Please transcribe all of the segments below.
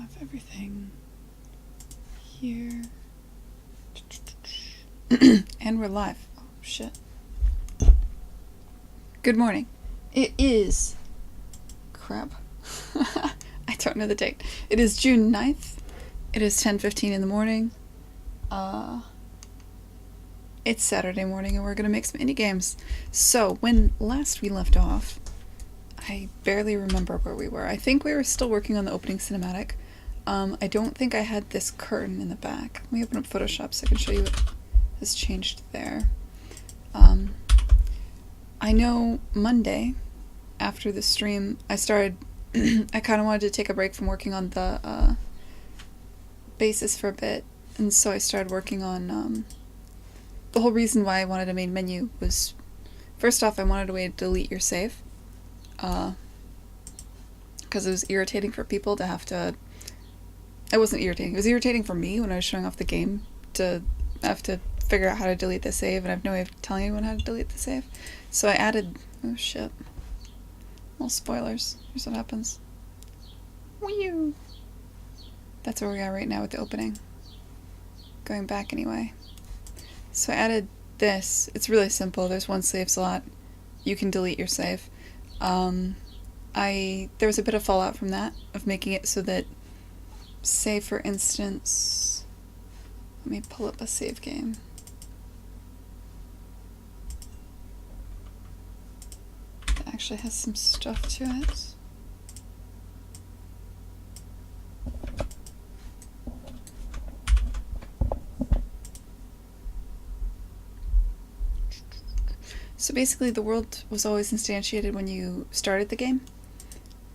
have everything here. And we're live. Oh, shit. Good morning. It is... Crap. I don't know the date. It is June 9th. It is 10:15 in the morning. It's Saturday morning and we're gonna make some indie games. So, when last we left off, I barely remember where we were. I think we were still working on the opening cinematic. I don't think I had this curtain in the back. Let me open up Photoshop so I can show you what has changed there. I know Monday, after the stream, I started... I kind of wanted to take a break from working on the basis for a bit, and so I started working on... the whole reason why I wanted a main menu was... First off, I wanted a way to delete your save. Because it was irritating for people to have to... It wasn't irritating. It was irritating for me when I was showing off the game to have to figure out how to delete the save, and I have no way of telling anyone how to delete the save. So I added... Oh shit. Well, spoilers. Here's what happens. Whew. That's where we are right now with the opening. Going back anyway. So I added this. It's really simple. There's one save slot. You can delete your save. There was a bit of fallout from that, of making it so that, say for instance, let me pull up a save game. That actually has some stuff to it. So basically the world was always instantiated when you started the game.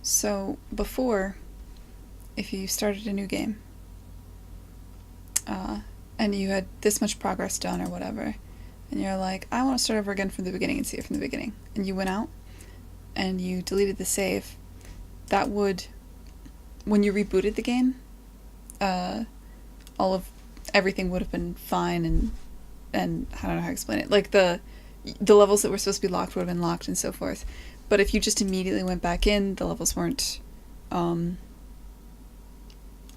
So before, if you started a new game, and you had this much progress done or whatever, and you're like, I want to start over again from the beginning and see it from the beginning, and you went out and you deleted the save, that would, when you rebooted the game, everything would have been fine, and I don't know how to explain it. Like the levels that were supposed to be locked would have been locked and so forth. But if you just immediately went back in, the levels weren't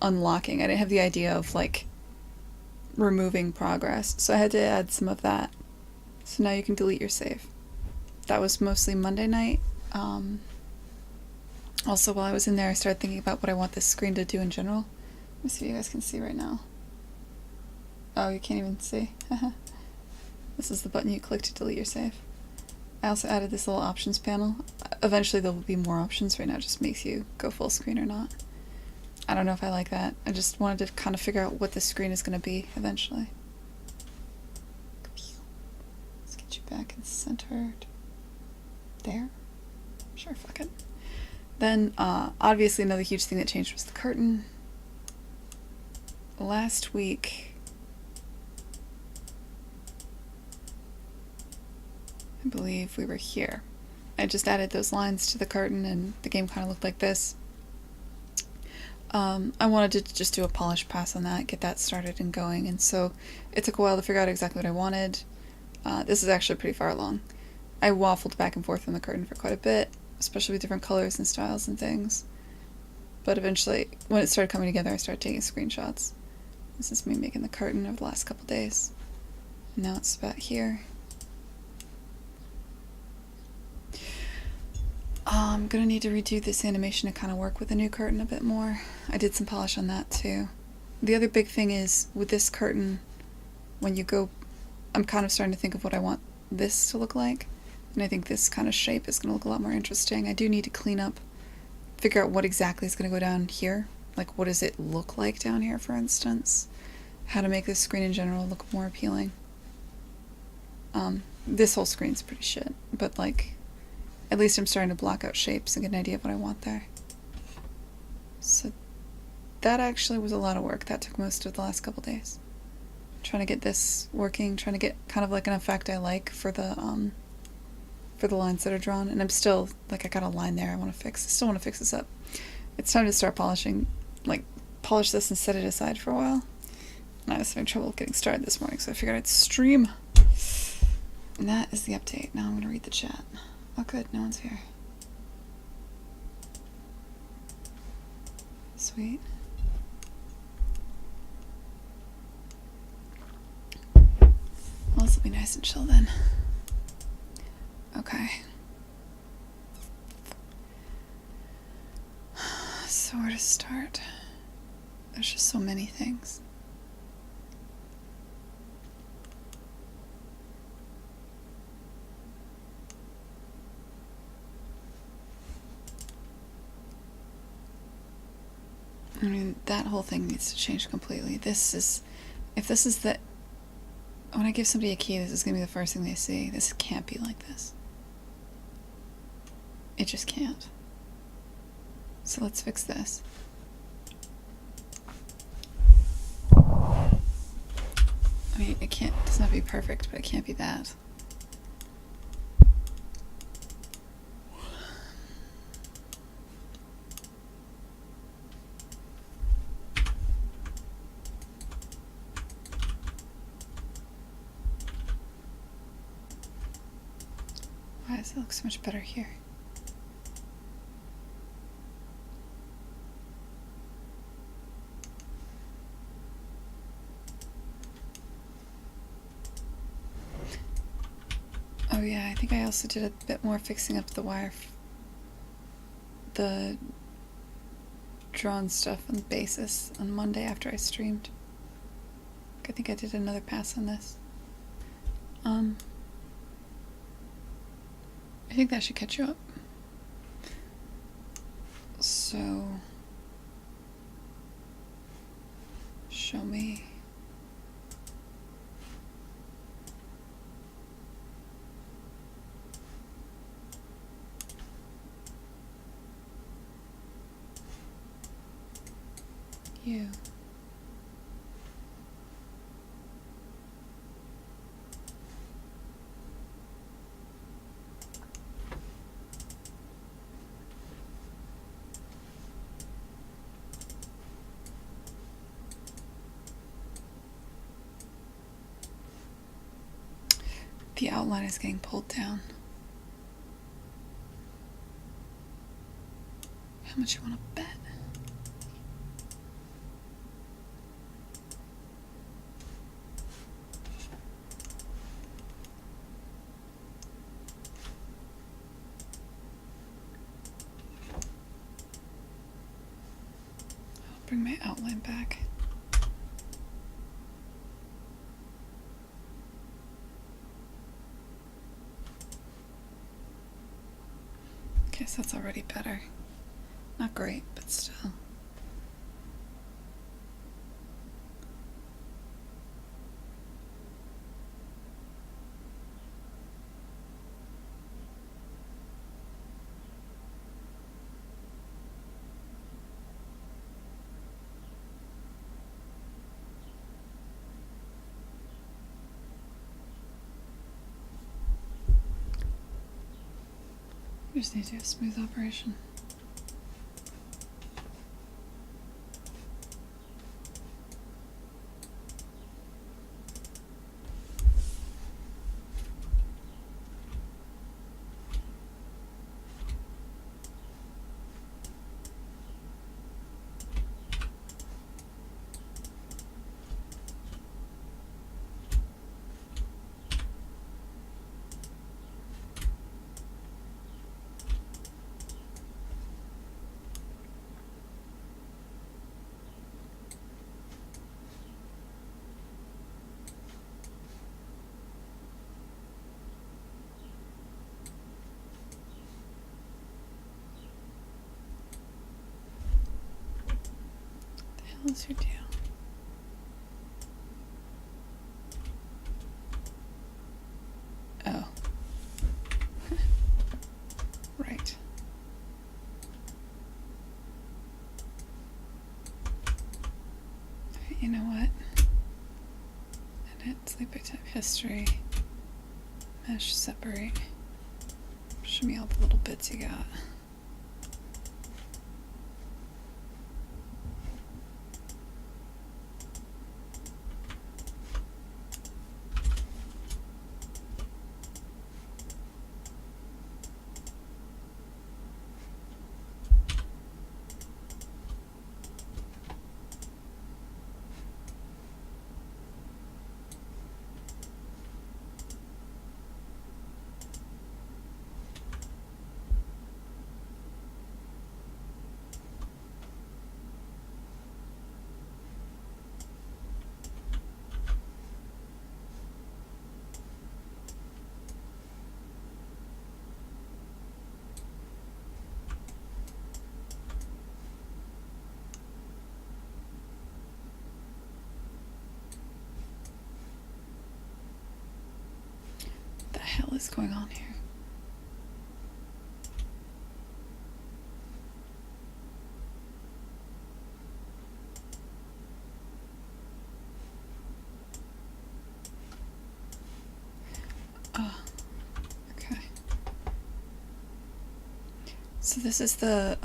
unlocking. I didn't have the idea of like removing progress, so I had to add some of that. So now you can delete your save. That was mostly Monday night. Also, while I was in there, I started thinking about what I want this screen to do in general. Let me see if you guys can see right now. Oh, you can't even see. This is the button you click to delete your save. I also added this little options panel. Eventually there will be more options. Right now it just makes you go full screen or not. I don't know if I like that. I just wanted to kind of figure out what this screen is going to be eventually. Let's get you back and centered. There? Sure, fuck it. Then, obviously another huge thing that changed was the curtain. Last week... I believe we were here. I just added those lines to the curtain and the game kind of looked like this. I wanted to just do a polish pass on that, get that started and going, and so it took a while to figure out exactly what I wanted. This is actually pretty far along. I waffled back and forth on the curtain for quite a bit, especially with different colors and styles and things. But eventually, when it started coming together, I started taking screenshots. This is me making the curtain over the last couple days. And now it's about here. I'm gonna need to redo this animation to kind of work with the new curtain a bit more. I did some polish on that too. The other big thing is, with this curtain, when you go... I'm kind of starting to think of what I want this to look like. And I think this kind of shape is gonna look a lot more interesting. I do need to clean up, figure out what exactly is gonna go down here. Like, what does it look like down here, for instance? How to make this screen in general look more appealing. This whole screen's pretty shit, but like... At least I'm starting to block out shapes and get an idea of what I want there. So that actually was a lot of work. That took most of the last couple days. Trying to get this working, trying to get kind of like an effect I like for the lines that are drawn. And I'm still, like, I got a line there I want to fix. I still want to fix this up. It's time to start polishing, like, polish this and set it aside for a while. And I was having trouble getting started this morning, so I figured I'd stream. And that is the update. Now I'm going to read the chat. Oh good, no one's here. Sweet. this will be nice and chill then. Okay. So where to start? There's just so many things. I mean, that whole thing needs to change completely. If this is the... When I give somebody a key, this is going to be the first thing they see. This can't be like this. It just can't. So let's fix this. I mean, it doesn't have to be perfect, but it can't be that. Why does it look so much better here? Oh yeah, I think I also did a bit more fixing up the wire, the drawn stuff on the basis on Monday after I streamed. I think I did another pass on this. I think that should catch you up. So, show me. You. The outline is getting pulled down. How much you want to bet? I'll bring my outline back. Okay, so that's already better. Not great, but still. We just need to do a smooth operation. What's your deal? Oh. Right. You know what? Edit, sleeper type history, mesh, separate. Show me all the little bits you got. is going on here? Oh, okay. So this is the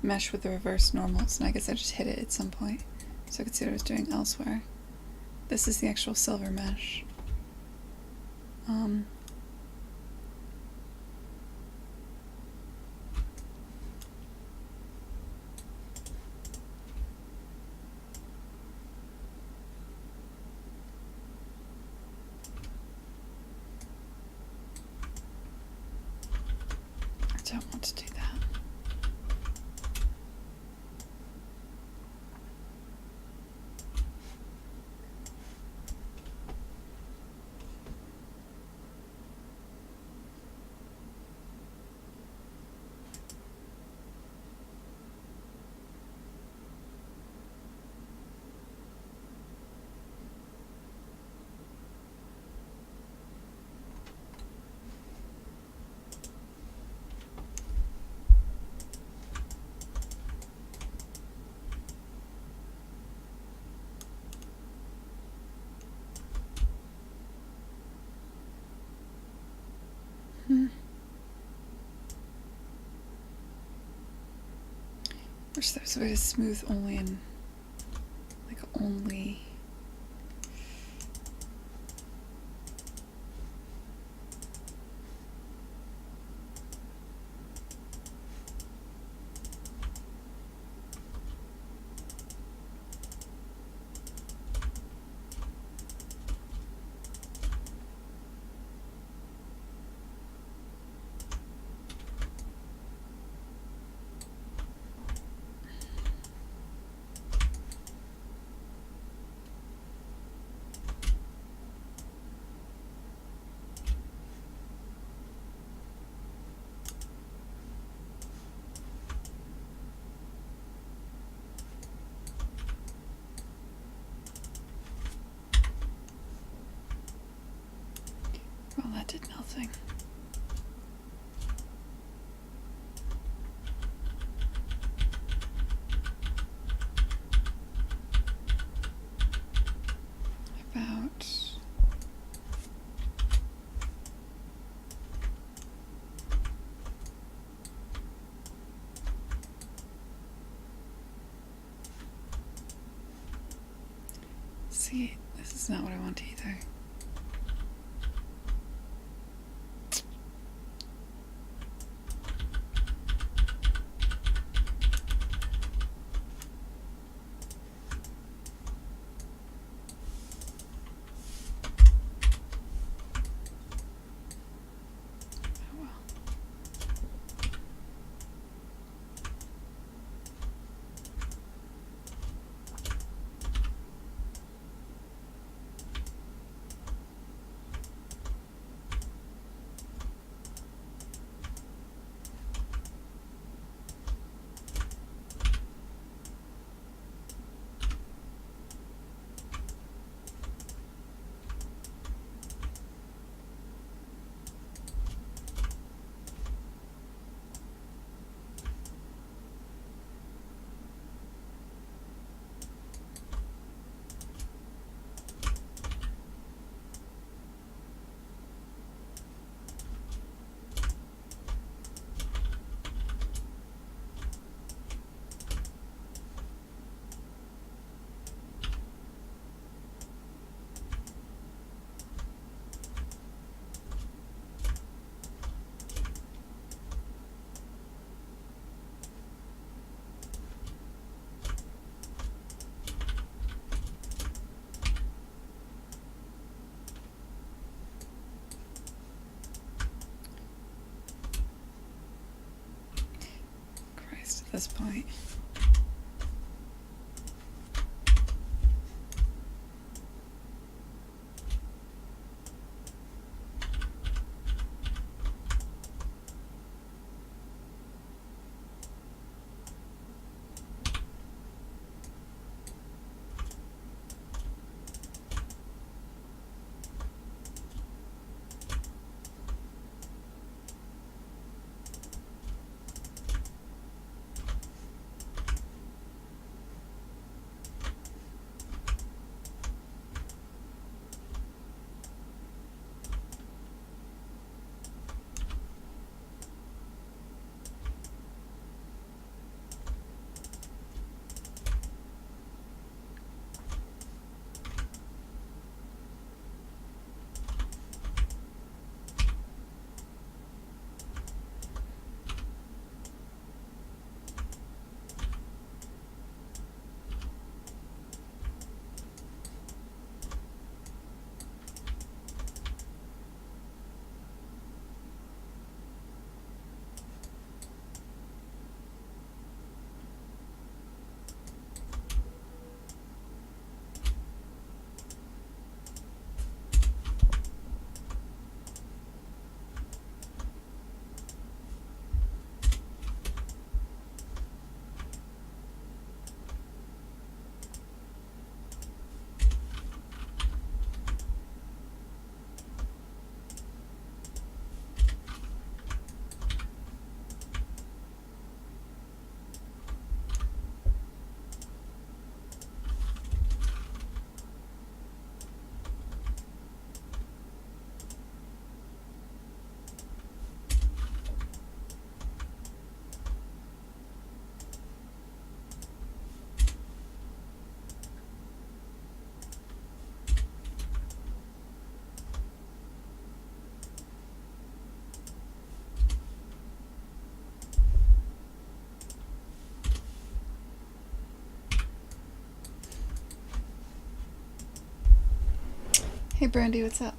mesh with the reverse normals, and I guess I just hit it at some point so I could see what I was doing elsewhere. This is the actual silver mesh. I don't want to do that. Wish there was a way to smooth only in, like, only. Well, that did nothing. About. See, this is not what I want either. At this point. Hey Brandy, what's up?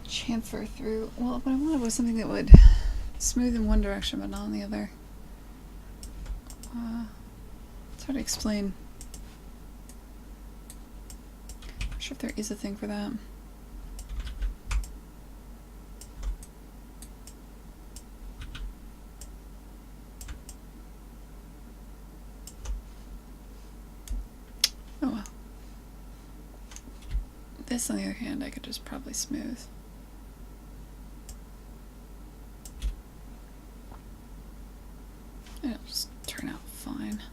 Chamfer through. Well, what I wanted was something that would smooth in one direction but not in the other. It's hard to explain. I'm not sure if there is a thing for that. Oh well. This, on the other hand, I could just probably smooth. It'll just turn out fine.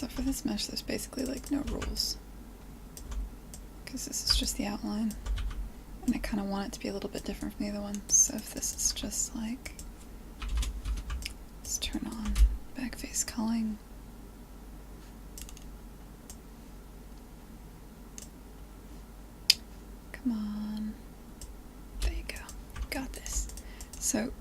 So for this mesh, there's basically like no rules. Because this is just the outline. And I kind of want it to be a little bit different from the other one. So if this is just like, let's turn on back face culling. Come on. There you go. Got this. So,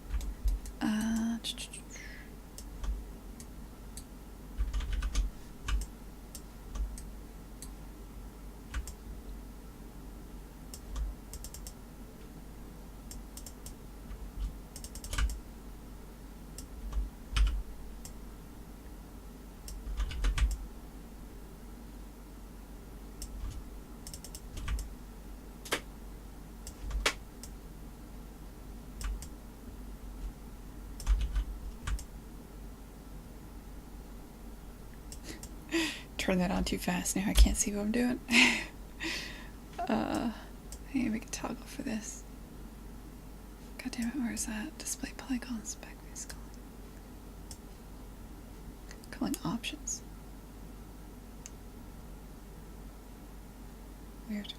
turn that on too fast. Now I can't see what I'm doing. Maybe we can toggle for this. God damn it, where is that? Display polygons, backface culling. Culling options. Weird.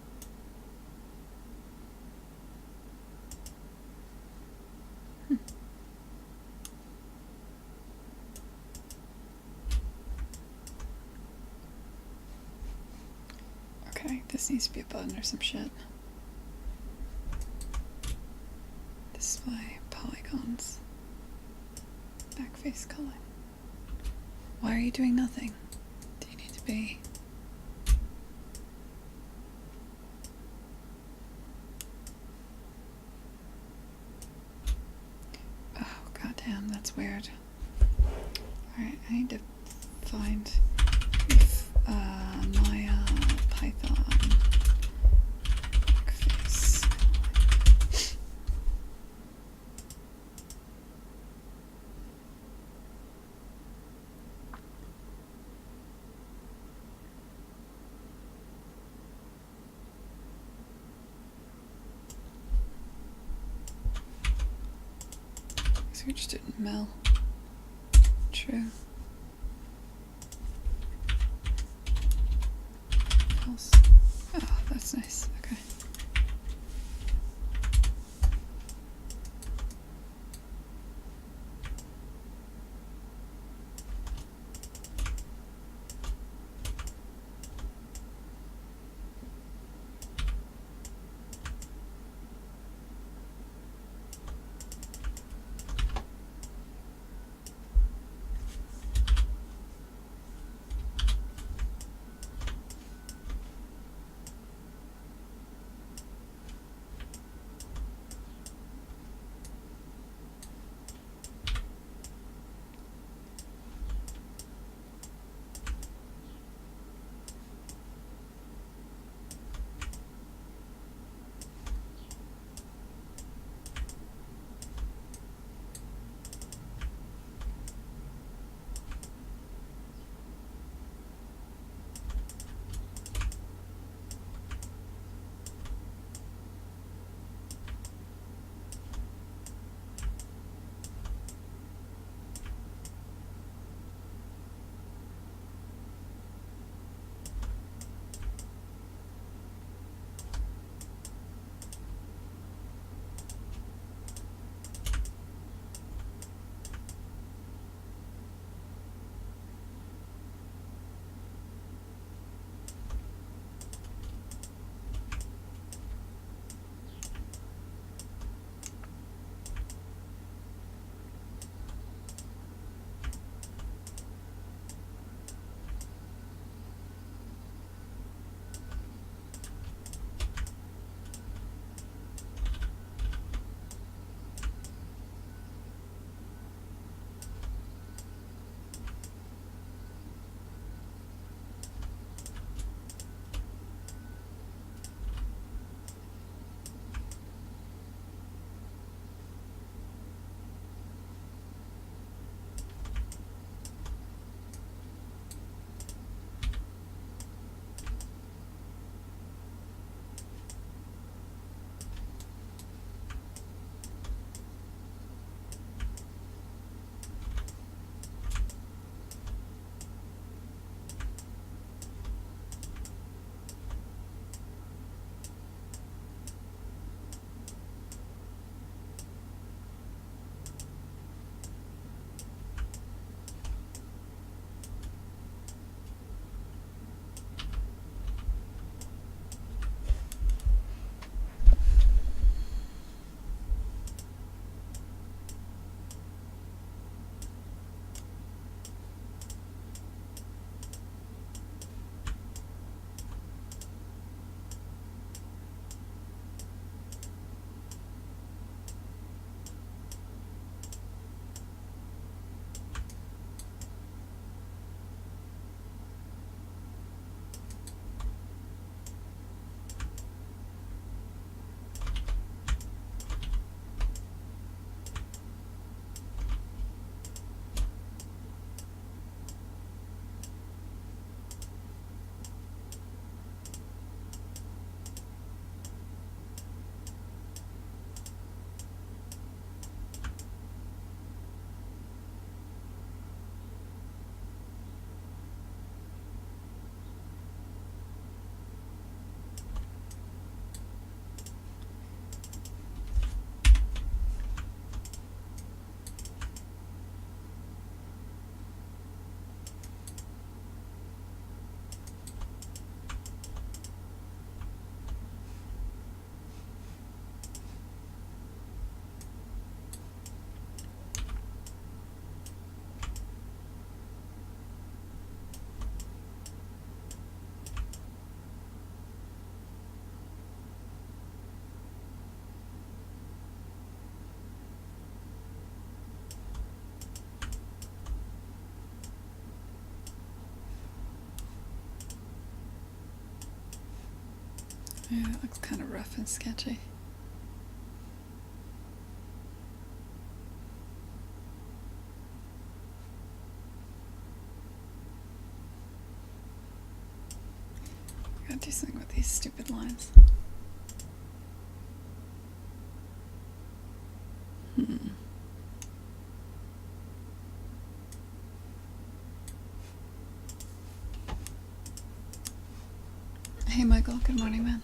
Okay, this needs to be a button or some shit. Display polygons. Backface culling. Why are you doing nothing? Do you need to be? Oh, goddamn, that's weird. Alright, I need to find if Maya Python backface. So we just didn't mel. True. False. Oh, that's nice. Okay. Yeah, it looks kind of rough and sketchy. Gotta do something with these stupid lines. Hey Michael, good morning, man.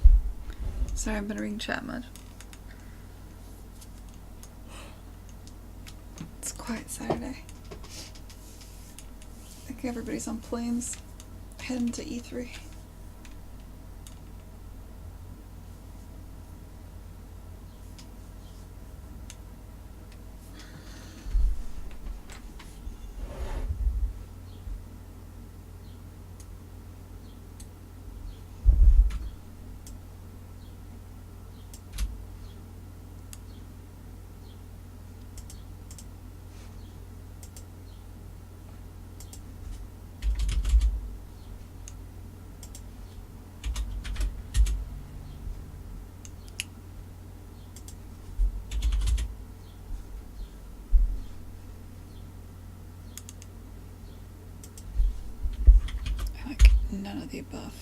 Sorry, I've been reading chat much. It's a quiet Saturday. I think everybody's on planes heading to E3. Like, none of the above.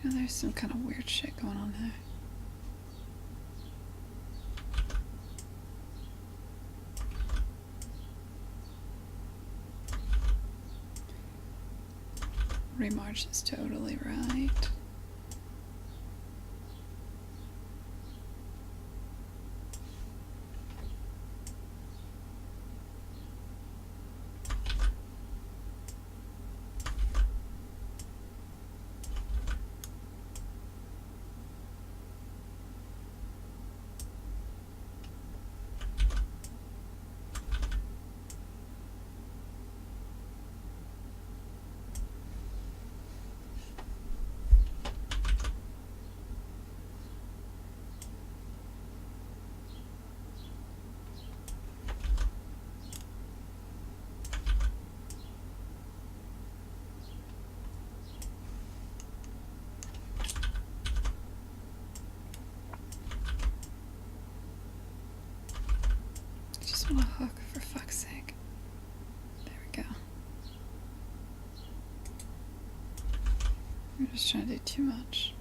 You know, there's some kind of weird shit going on there. Remarch is totally right. Just want a hook, for fuck's sake. There we go. I'm just trying to do too much.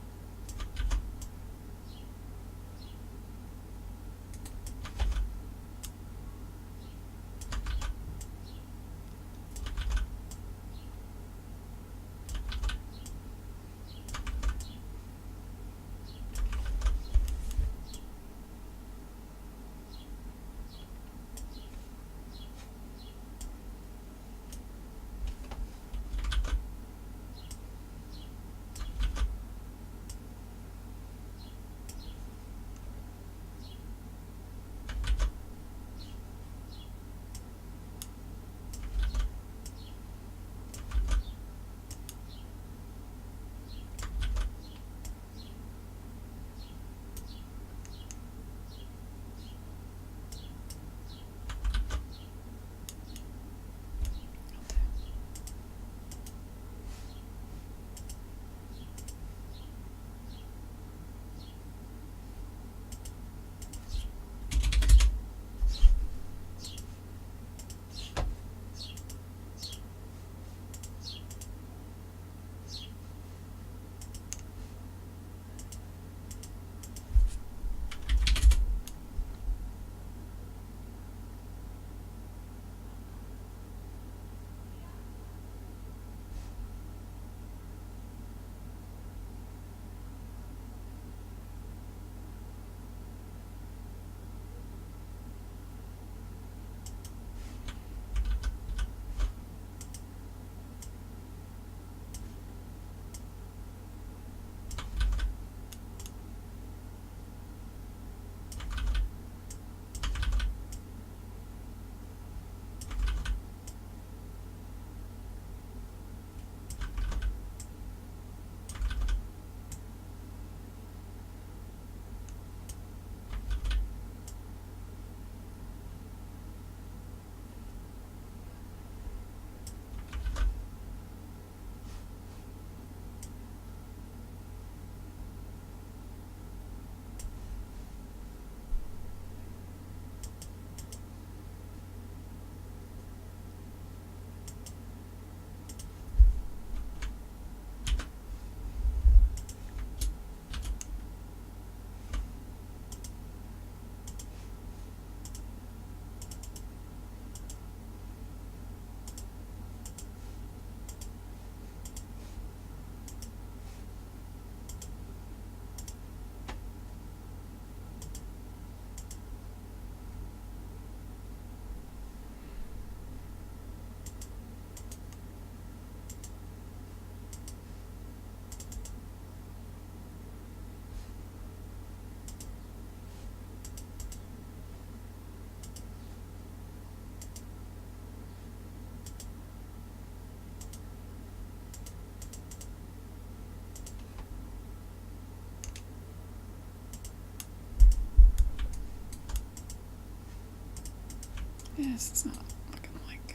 This is not looking like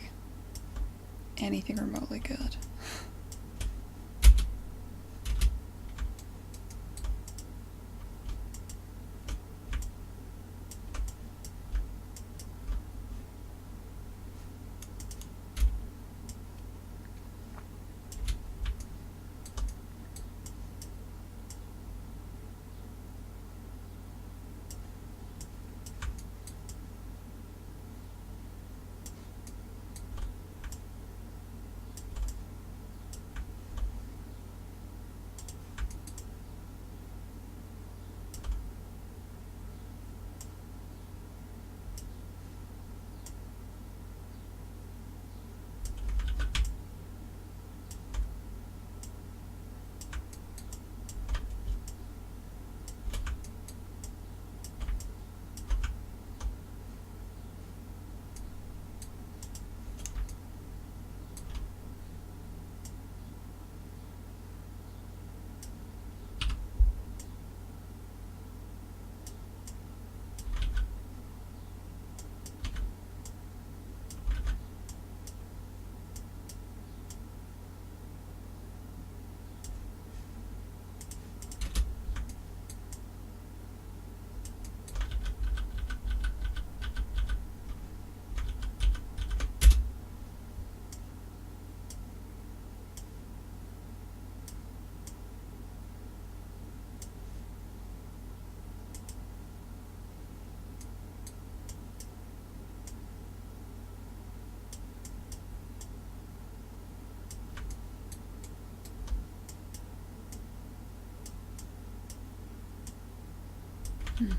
anything remotely good. Hmm.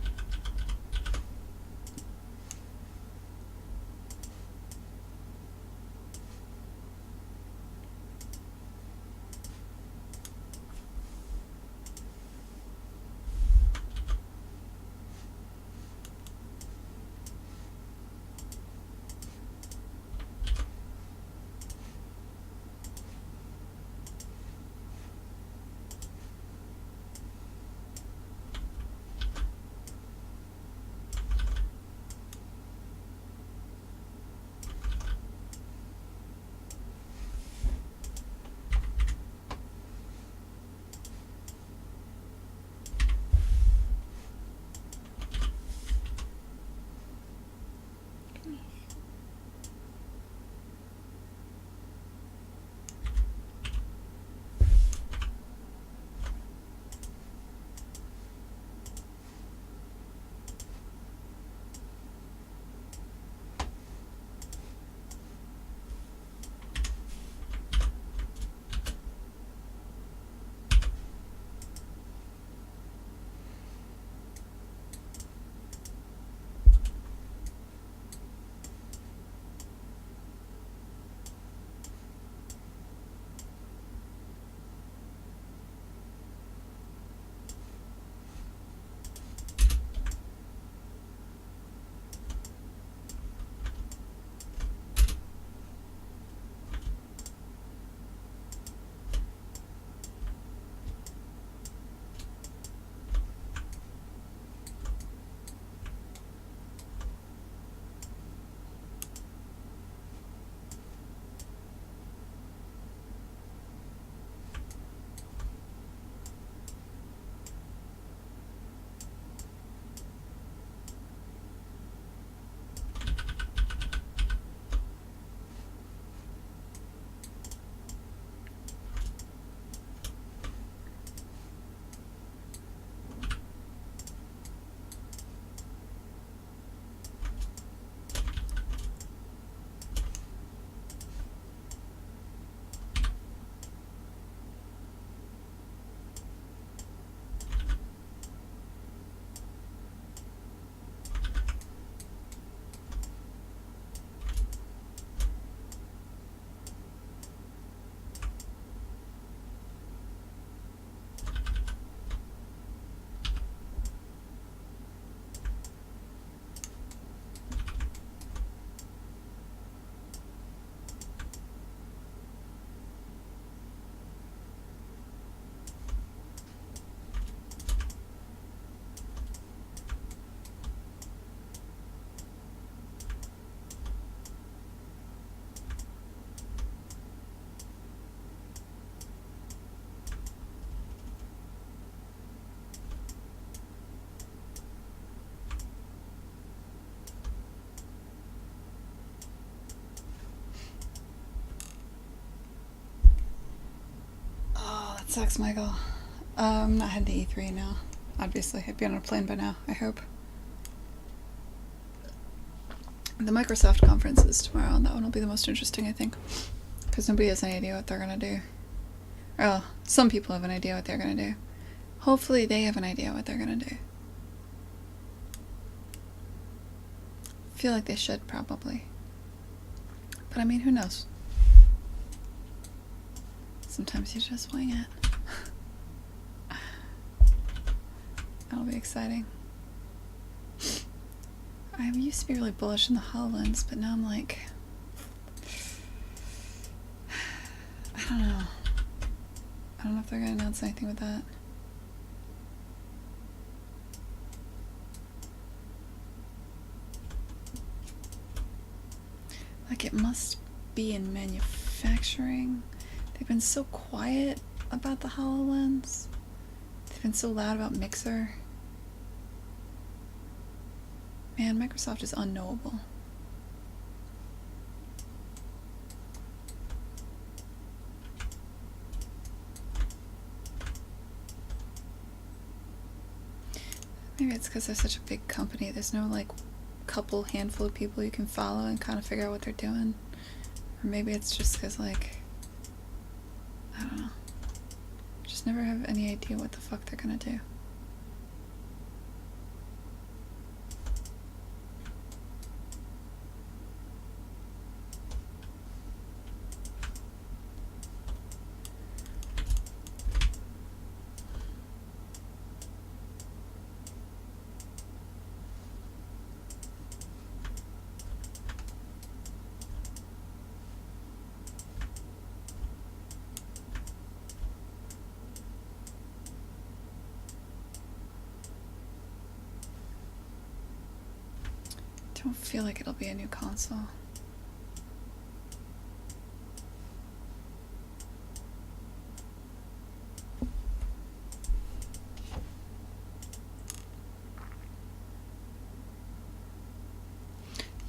sucks, Michael. I'm not heading to E3 now. Obviously, I'd be on a plane by now, I hope. The Microsoft conference is tomorrow, and that one will be the most interesting, I think. Because nobody has any idea what they're going to do. Well, some people have an idea what they're going to do. Hopefully they have an idea what they're going to do. I feel like they should, probably. But I mean, who knows? Sometimes you just wing it. That'll be exciting. I used to be really bullish in the HoloLens, but now I'm like... I don't know. I don't know if they're going to announce anything with that. Like, it must be in manufacturing. They've been so quiet about the HoloLens. They've been so loud about Mixer. Man, Microsoft is unknowable. Maybe it's because they're such a big company. There's no, like, handful of people you can follow and kind of figure out what they're doing. Or maybe it's just because, like, I don't know. Just never have any idea what the fuck they're gonna do. Don't feel like it'll be a new console.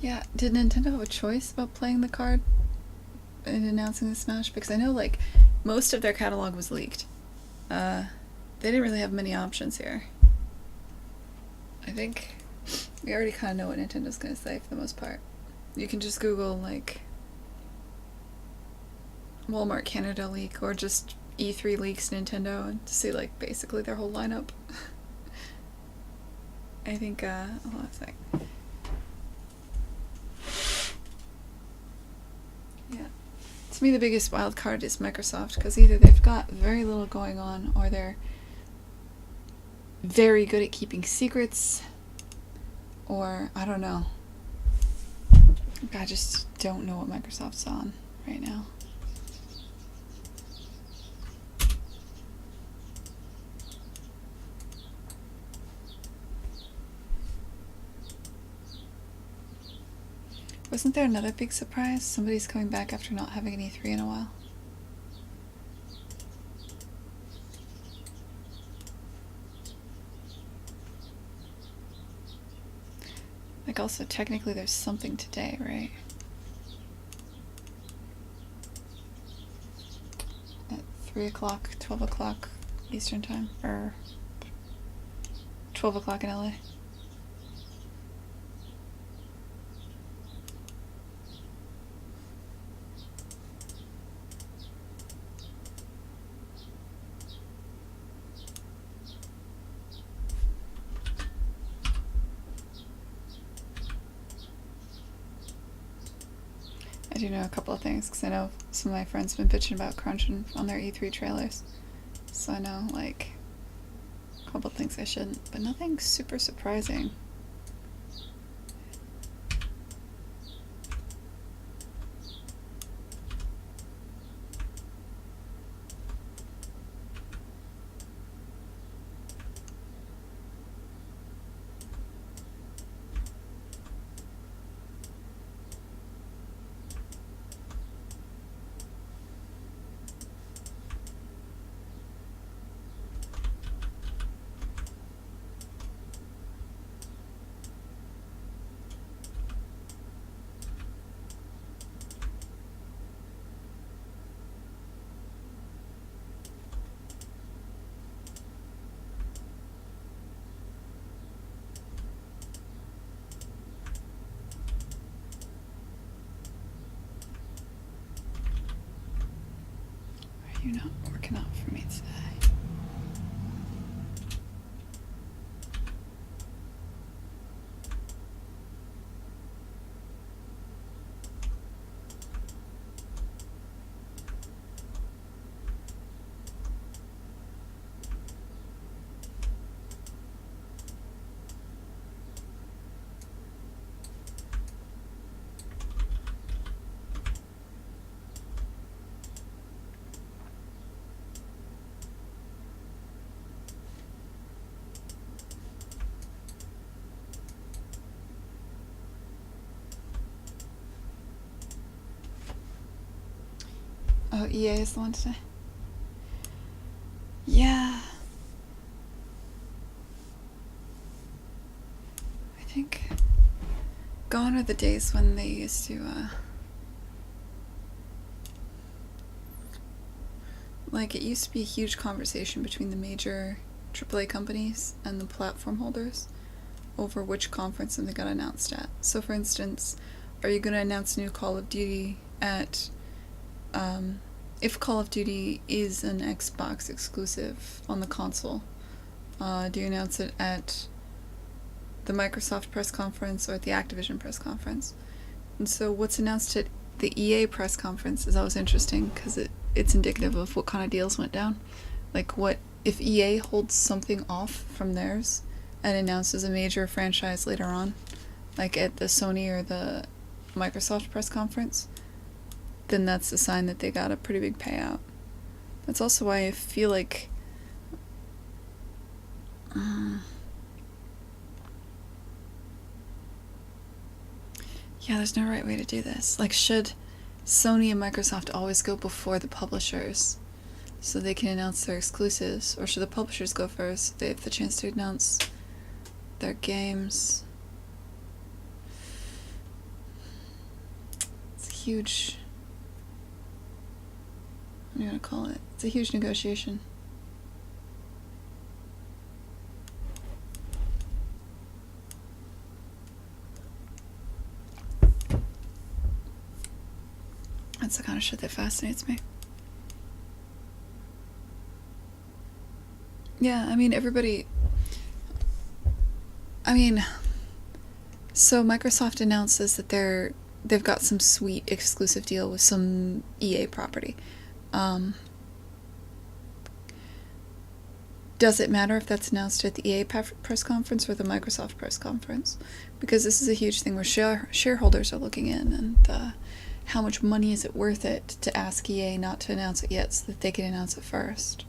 Yeah, did Nintendo have a choice about playing the card and announcing the Smash? Because I know, like, most of their catalog was leaked. They didn't really have many options here. I think we already kind of know what Nintendo's going to say for the most part. You can just Google, like, Walmart Canada leak or just E3 leaks Nintendo and see, like, basically their whole lineup. I think, hold on a sec. Yeah. To me, the biggest wild card is Microsoft, because either they've got very little going on or they're very good at keeping secrets, or I don't know. I just don't know what Microsoft's on right now. Wasn't there another big surprise? Somebody's coming back after not having an E3 in a while. Like, also, technically there's something today, right? At 3 o'clock, 12 o'clock Eastern time, or 12 o'clock in LA. I do know a couple of things, because I know some of my friends have been bitching about crunching on their E3 trailers. So I know, like, a couple of things I shouldn't, but nothing super surprising. you're not working out for me today. Oh, EA is the one today? Yeah. I think gone are the days when they used to, like, it used to be a huge conversation between the major AAA companies and the platform holders over which conference something got announced at. So, for instance, are you going to announce new Call of Duty at, if Call of Duty is an Xbox exclusive on the console, do you announce it at the Microsoft press conference or at the Activision press conference? And so what's announced at the EA press conference is always interesting because it's indicative of what kind of deals went down. Like, what if EA holds something off from theirs and announces a major franchise later on, like at the Sony or the Microsoft press conference, then that's a sign that they got a pretty big payout. That's also why I feel like yeah, there's no right way to do this. Like, should Sony and Microsoft always go before the publishers so they can announce their exclusives, or should the publishers go first so they have the chance to announce their games? It's a huge, what do you want to call it? It's a huge negotiation. That's the kind of shit that fascinates me. Yeah, I mean, so Microsoft announces that they've got some sweet exclusive deal with some EA property. Does it matter if that's announced at the EA press conference or the Microsoft press conference? Because this is a huge thing where shareholders are looking in, and how much money is it worth it to ask EA not to announce it yet so that they can announce it first?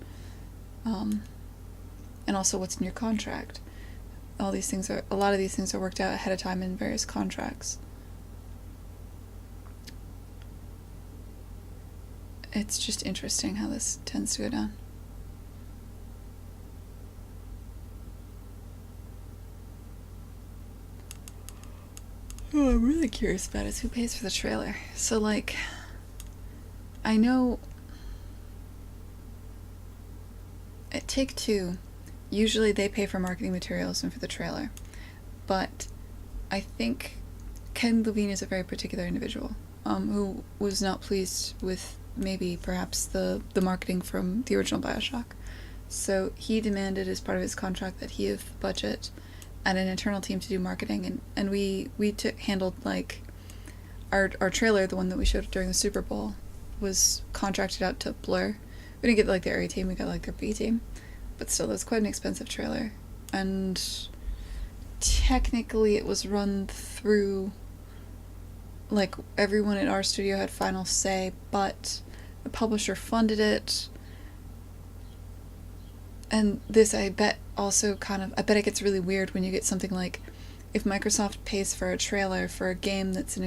And also, what's in your contract? A lot of these things are worked out ahead of time in various contracts. It's just interesting how this tends to go down. What I'm really curious about is who pays for the trailer. So, like, I know at Take-Two, usually they pay for marketing materials and for the trailer. But I think Ken Levine is a very particular individual who was not pleased with perhaps the marketing from the original BioShock. So he demanded as part of his contract that he have the budget and an internal team to do marketing, and we handled, like, our trailer, the one that we showed during the Super Bowl, was contracted out to Blur. We didn't get, like, their A team, we got, like, their B team, but still, that's quite an expensive trailer, and technically it was run through, like, everyone at our studio had final say, but the publisher funded it. And this, I bet, also I bet it gets really weird when you get something like, if Microsoft pays for a trailer for a game that's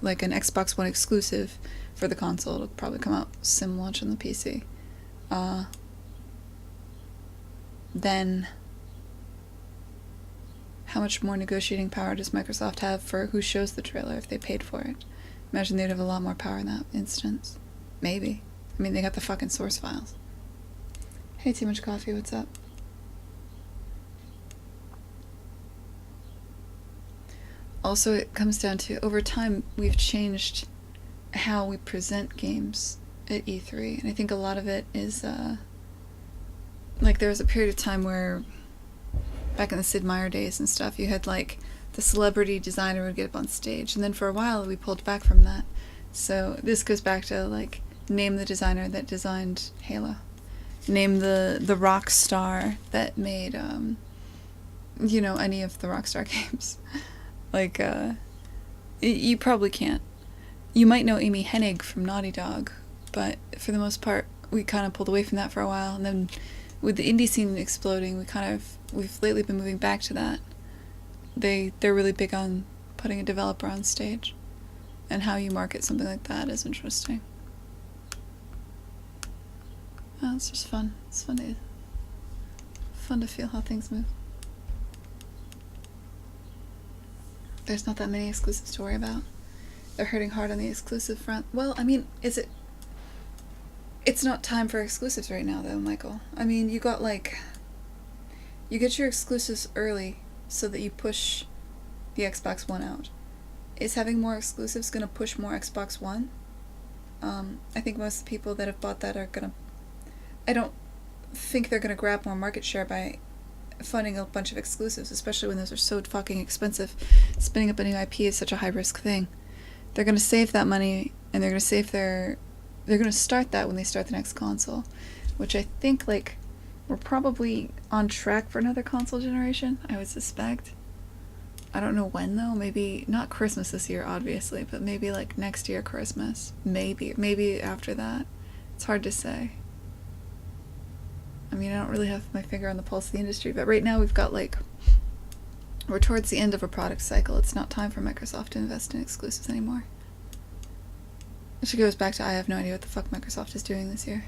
like an Xbox One exclusive for the console, it'll probably come out sim launch on the PC. Then how much more negotiating power does Microsoft have for who shows the trailer if they paid for it? Imagine they'd have a lot more power in that instance. Maybe. I mean, they got the fucking source files. Hey, Too Much Coffee, what's up? Also, it comes down to, over time, we've changed how we present games at E3, and I think a lot of it is, like, there was a period of time where, back in the Sid Meier days and stuff, you had, like, the celebrity designer would get up on stage, and then for a while we pulled back from that. So this goes back to, like, name the designer that designed Halo. Name the rock star that made, you know, any of the Rockstar games. Like, you probably can't. You might know Amy Hennig from Naughty Dog, but for the most part, we kind of pulled away from that for a while, and then with the indie scene exploding, we've lately been moving back to that. They're really big on putting a developer on stage, and how you market something like that is interesting. Oh, it's just fun. It's fun to feel how things move. There's not that many exclusives to worry about. They're hurting hard on the exclusive front. Well, I mean, it's not time for exclusives right now, though, Michael. I mean, you get your exclusives early so that you push the Xbox One out. Is having more exclusives going to push more Xbox One? I think most of the people that have bought that are going to... I don't think they're going to grab more market share by funding a bunch of exclusives, especially when those are so fucking expensive. Spinning up a new IP is such a high-risk thing. They're going to save that money, and they're going to start that when they start the next console, which I think, like, we're probably on track for another console generation, I would suspect. I don't know when, though. Maybe not Christmas this year, obviously, but maybe, like, next year Christmas. Maybe after that. It's hard to say. I mean, I don't really have my finger on the pulse of the industry, but right now we've got, like, we're towards the end of a product cycle. It's not time for Microsoft to invest in exclusives anymore. Which goes back to I have no idea what the fuck Microsoft is doing this year.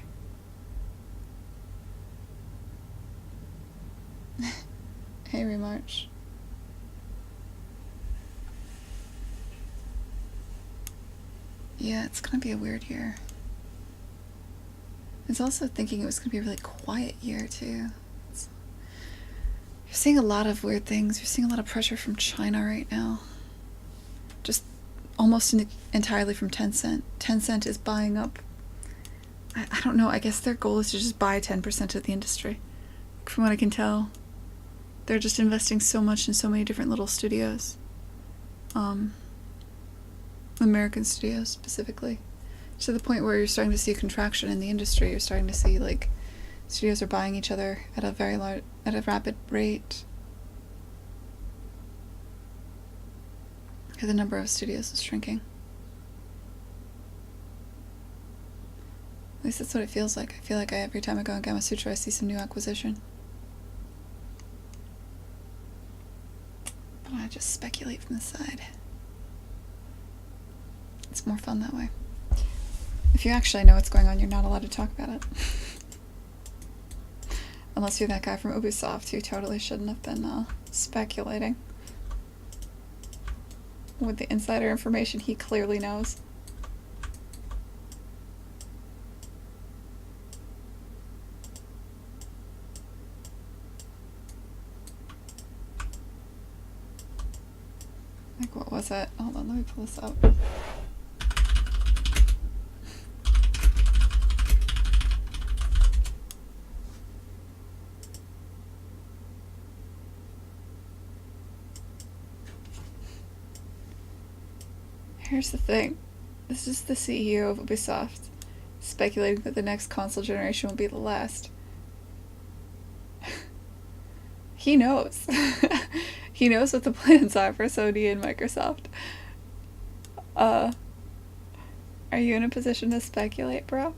Hey, Remarch. Yeah, it's gonna be a weird year. I was also thinking it was going to be a really quiet year, too. You're seeing a lot of weird things. You're seeing a lot of pressure from China right now. Just almost entirely from Tencent. Tencent is buying up... I don't know, I guess their goal is to just buy 10% of the industry. From what I can tell, they're just investing so much in so many different little studios. American studios, specifically. To the point where you're starting to see a contraction in the industry. You're starting to see, like, studios are buying each other at a rapid rate. The number of studios is shrinking. At least that's what it feels like. I feel like every time I go on Gamasutra, I see some new acquisition. But I just speculate from the side. It's more fun that way. If you actually know what's going on, you're not allowed to talk about it. Unless you're that guy from Ubisoft who totally shouldn't have been speculating. With the insider information he clearly knows. Like, what was it? Hold on, let me pull this up. Here's the thing. This is the CEO of Ubisoft speculating that the next console generation will be the last. He knows. He knows what the plans are for Sony and Microsoft. Are you in a position to speculate, bro?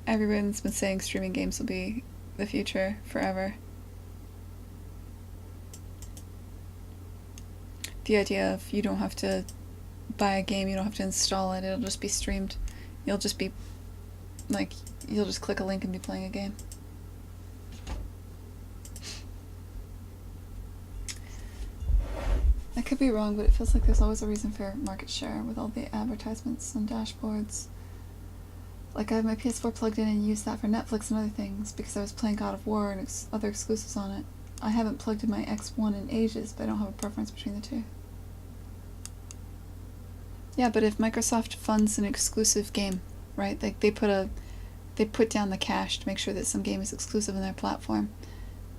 Everyone's been saying streaming games will be the future forever. The idea of you don't have to buy a game, you don't have to install it, it'll just be streamed. You'll just be, like, you'll just click a link and be playing a game. I could be wrong, but it feels like there's always a reason for market share with all the advertisements and dashboards. Like, I have my PS4 plugged in and used that for Netflix and other things because I was playing God of War and other exclusives on it. I haven't plugged in my X1 in ages, but I don't have a preference between the two. Yeah, but if Microsoft funds an exclusive game, right? Like they put down the cash to make sure that some game is exclusive on their platform.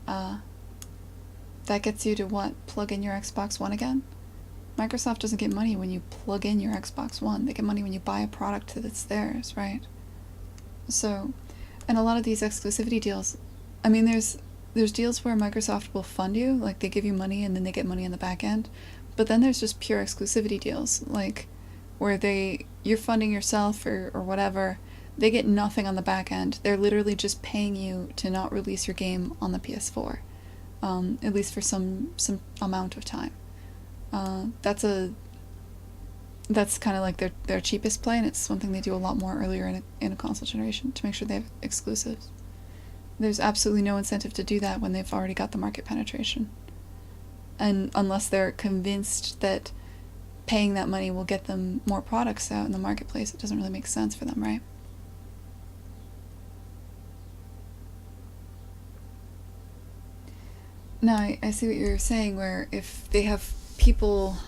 That gets you to what? Plug in your Xbox One again? Microsoft doesn't get money when you plug in your Xbox One. They get money when you buy a product that's theirs, right? So, and a lot of these exclusivity deals, I mean, there's deals where Microsoft will fund you, like they give you money and then they get money in the back end. But then there's just pure exclusivity deals, like where you're funding yourself or whatever. They get nothing on the back end. They're literally just paying you to not release your game on the PS4, at least for some amount of time. That's kind of like their cheapest play, and it's one thing they do a lot more earlier in a console generation to make sure they have exclusives. There's absolutely no incentive to do that when they've already got the market penetration. And unless they're convinced that paying that money will get them more products out in the marketplace, it doesn't really make sense for them, right? No, I see what you're saying, where if they have people...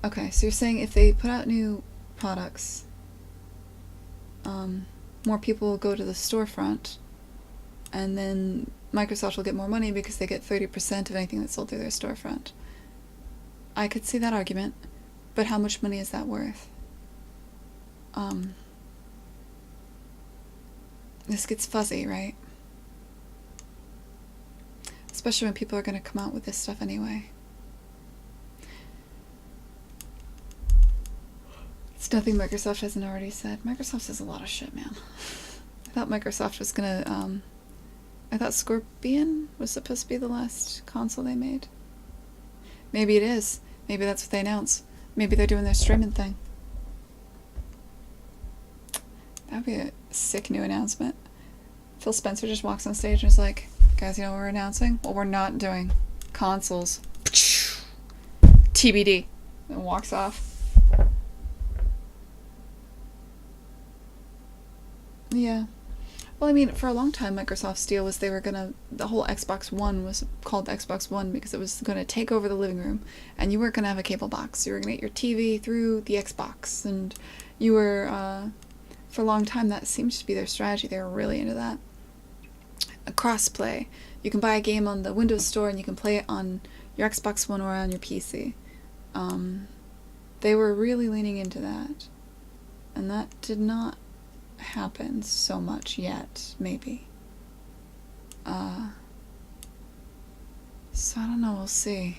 Okay, so you're saying if they put out new products, more people will go to the storefront, and then Microsoft will get more money because they get 30% of anything that's sold through their storefront. I could see that argument, but how much money is that worth? This gets fuzzy, right? Especially when people are going to come out with this stuff anyway. It's nothing Microsoft hasn't already said. Microsoft says a lot of shit, man. I thought Microsoft was gonna, I thought Scorpion was supposed to be the last console they made. Maybe it is. Maybe that's what they announce. Maybe they're doing their streaming thing. That'd be a sick new announcement. Phil Spencer just walks on stage and is like, guys, you know what we're announcing? Well, we're not doing consoles. TBD. And walks off. Yeah. Well, I mean, for a long time, Microsoft's deal was the whole Xbox One was called Xbox One because it was going to take over the living room, and you weren't going to have a cable box. You were going to get your TV through the Xbox, and you were, for a long time, that seemed to be their strategy. They were really into that. A cross-play. You can buy a game on the Windows Store, and you can play it on your Xbox One or on your PC. They were really leaning into that, and that did not happen so much yet, maybe. So I don't know, we'll see.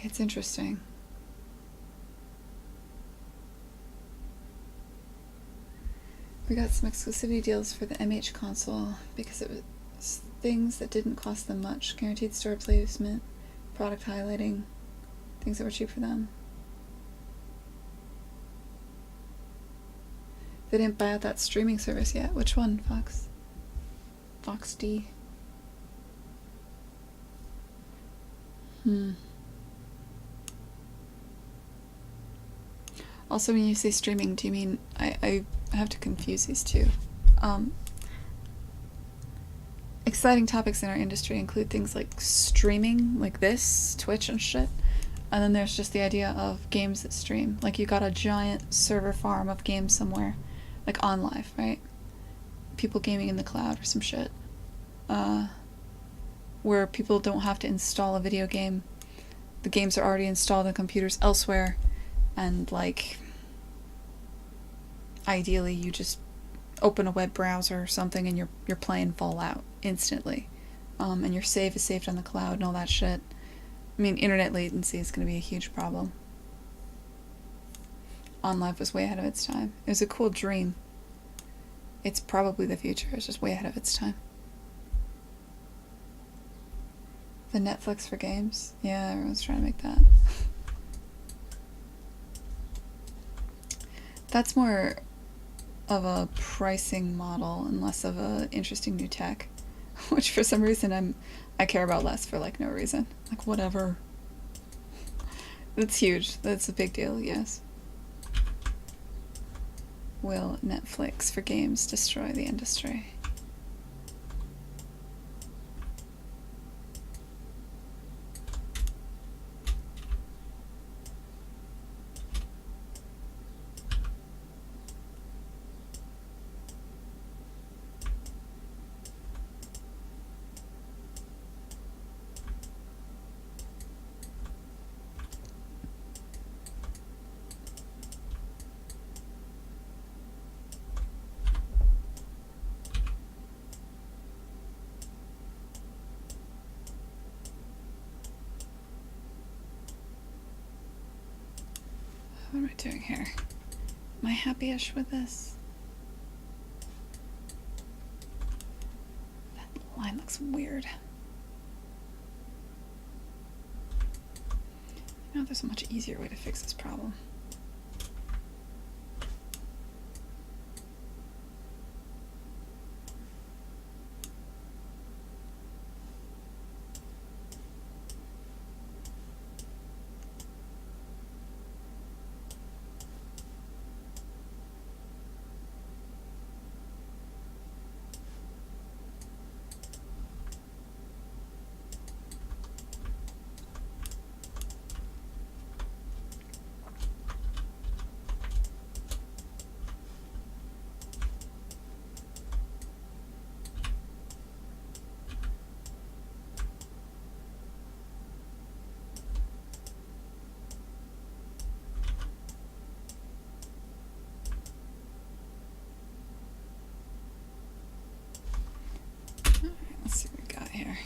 It's interesting. We got some exclusivity deals for the MH console because it was things that didn't cost them much. Guaranteed store placement, product highlighting, things that were cheap for them. They didn't buy out that streaming service yet. Which one, Fox? Fox D. Also, when you say streaming, do you mean... I have to confuse these two. Exciting topics in our industry include things like streaming, like this, Twitch and shit. And then there's just the idea of games that stream. Like you got a giant server farm of games somewhere. Like OnLive, right? People gaming in the cloud or some shit. Where people don't have to install a video game. The games are already installed on computers elsewhere. And, like, ideally you just open a web browser or something and you're playing Fallout instantly. And your save is saved on the cloud and all that shit. I mean, internet latency is going to be a huge problem. OnLive was way ahead of its time. It was a cool dream. It's probably the future. It's just way ahead of its time. The Netflix for games. Yeah, everyone's trying to make that. That's more of a pricing model and less of a interesting new tech. Which for some reason I care about less for like no reason. Like whatever. That's huge. That's a big deal, yes. Will Netflix for games destroy the industry? What am I doing here? Am I happy-ish with this? That line looks weird. You know, there's a much easier way to fix this problem. Let's see what we got here.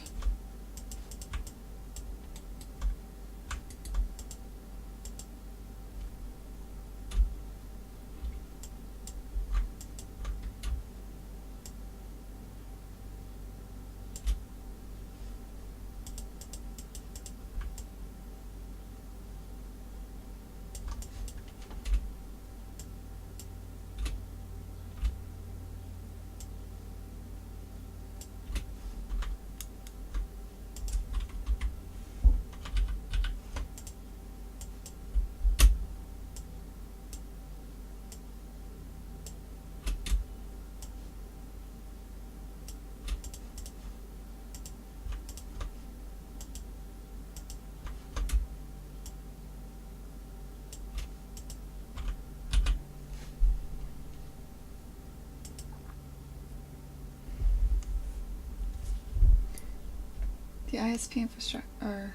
The ISP infrastructure, or...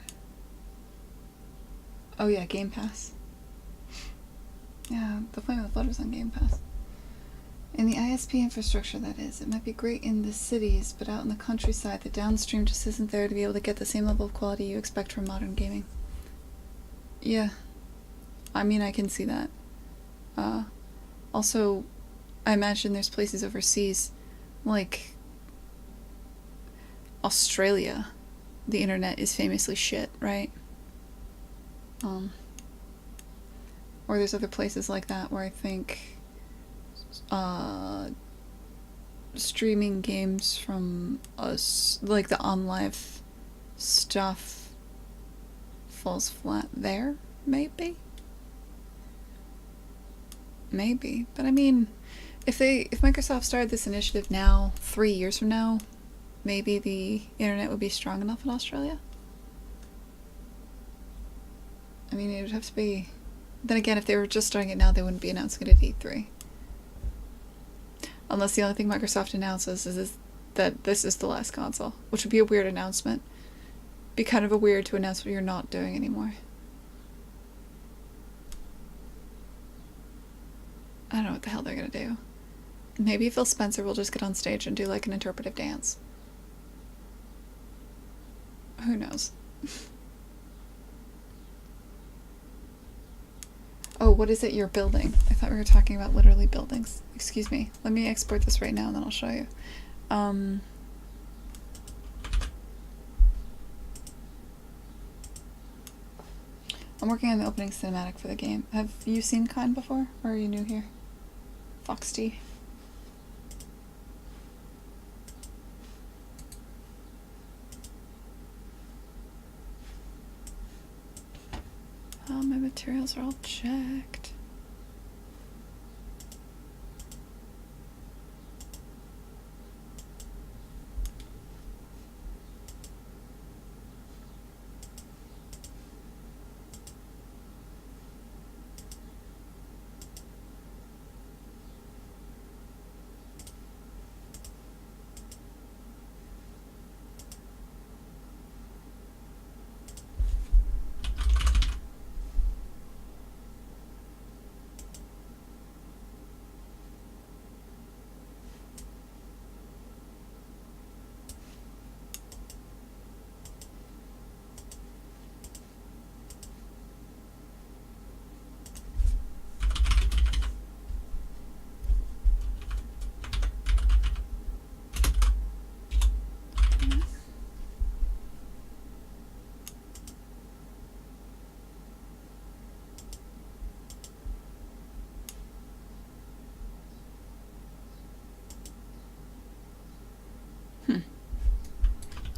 Oh yeah, Game Pass. Yeah, the Flame of the Flood was on Game Pass. In the ISP infrastructure, that is. It might be great in the cities, but out in the countryside, the downstream just isn't there to be able to get the same level of quality you expect from modern gaming. Yeah. I mean, I can see that. Also, I imagine there's places overseas, like Australia. The internet is famously shit, right? Or there's other places like that where I think streaming games from us, like the OnLive stuff, falls flat there, maybe? Maybe. But I mean, if Microsoft started this initiative now, 3 years from now, maybe the internet would be strong enough in Australia? I mean, it would have to be... Then again, if they were just starting it now, they wouldn't be announcing it at E3. Unless the only thing Microsoft announces is that this is the last console, which would be a weird announcement. Be kind of a weird to announce what you're not doing anymore. I don't know what the hell they're gonna do. Maybe Phil Spencer will just get on stage and do like an interpretive dance. Who knows? Oh, what is it you're building? I thought we were talking about literally buildings. Excuse me. Let me export this right now and then I'll show you. I'm working on the opening cinematic for the game. Have you seen Kine before? Or are you new here? Fox D. Oh, my materials are all checked.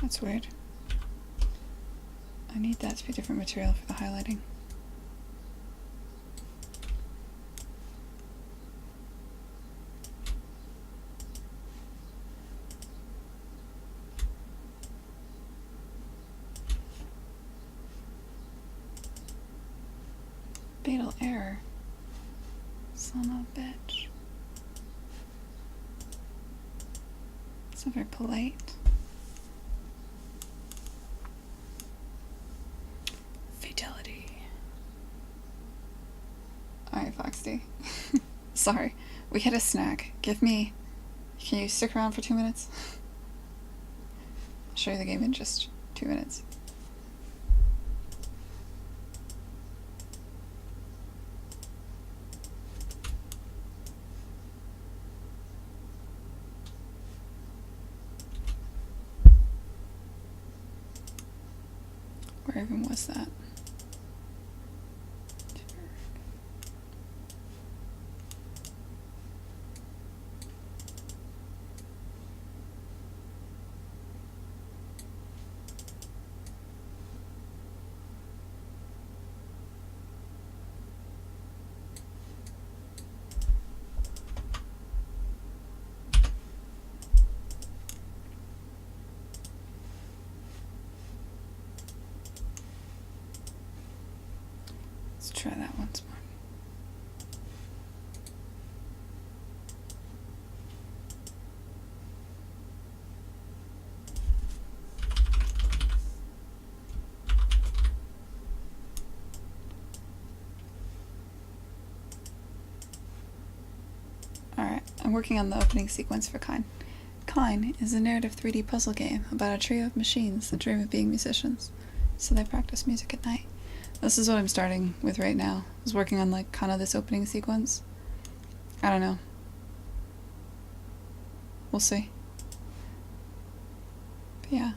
That's weird. I need that to be different material for the highlighting. Fatal error. Son of a bitch. It's not very polite. Fatality. Alright, Foxy. Sorry. We hit a snag. Can you stick around for 2 minutes? I'll show you the game in just 2 minutes. Where even was that? Let's try that once more. Alright, I'm working on the opening sequence for Kine. Kine is a narrative 3D puzzle game about a trio of machines that dream of being musicians, so they practice music at night. This is what I'm starting with right now. I was working on like kind of this opening sequence. I don't know. We'll see. But yeah.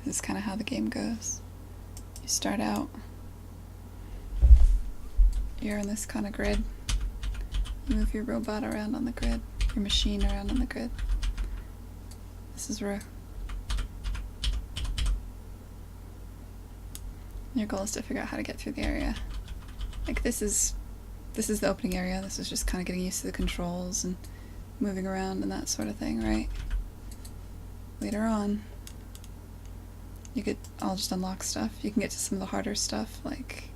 This is kind of how the game goes. You start out. You're in this kind of grid. You move your robot around on the grid. Your machine around on the grid. This is Rue. Your goal is to figure out how to get through the area. Like this is the opening area. This is just kind of getting used to the controls and moving around and that sort of thing, right? Later on, I'll just unlock stuff. You can get to some of the harder stuff, like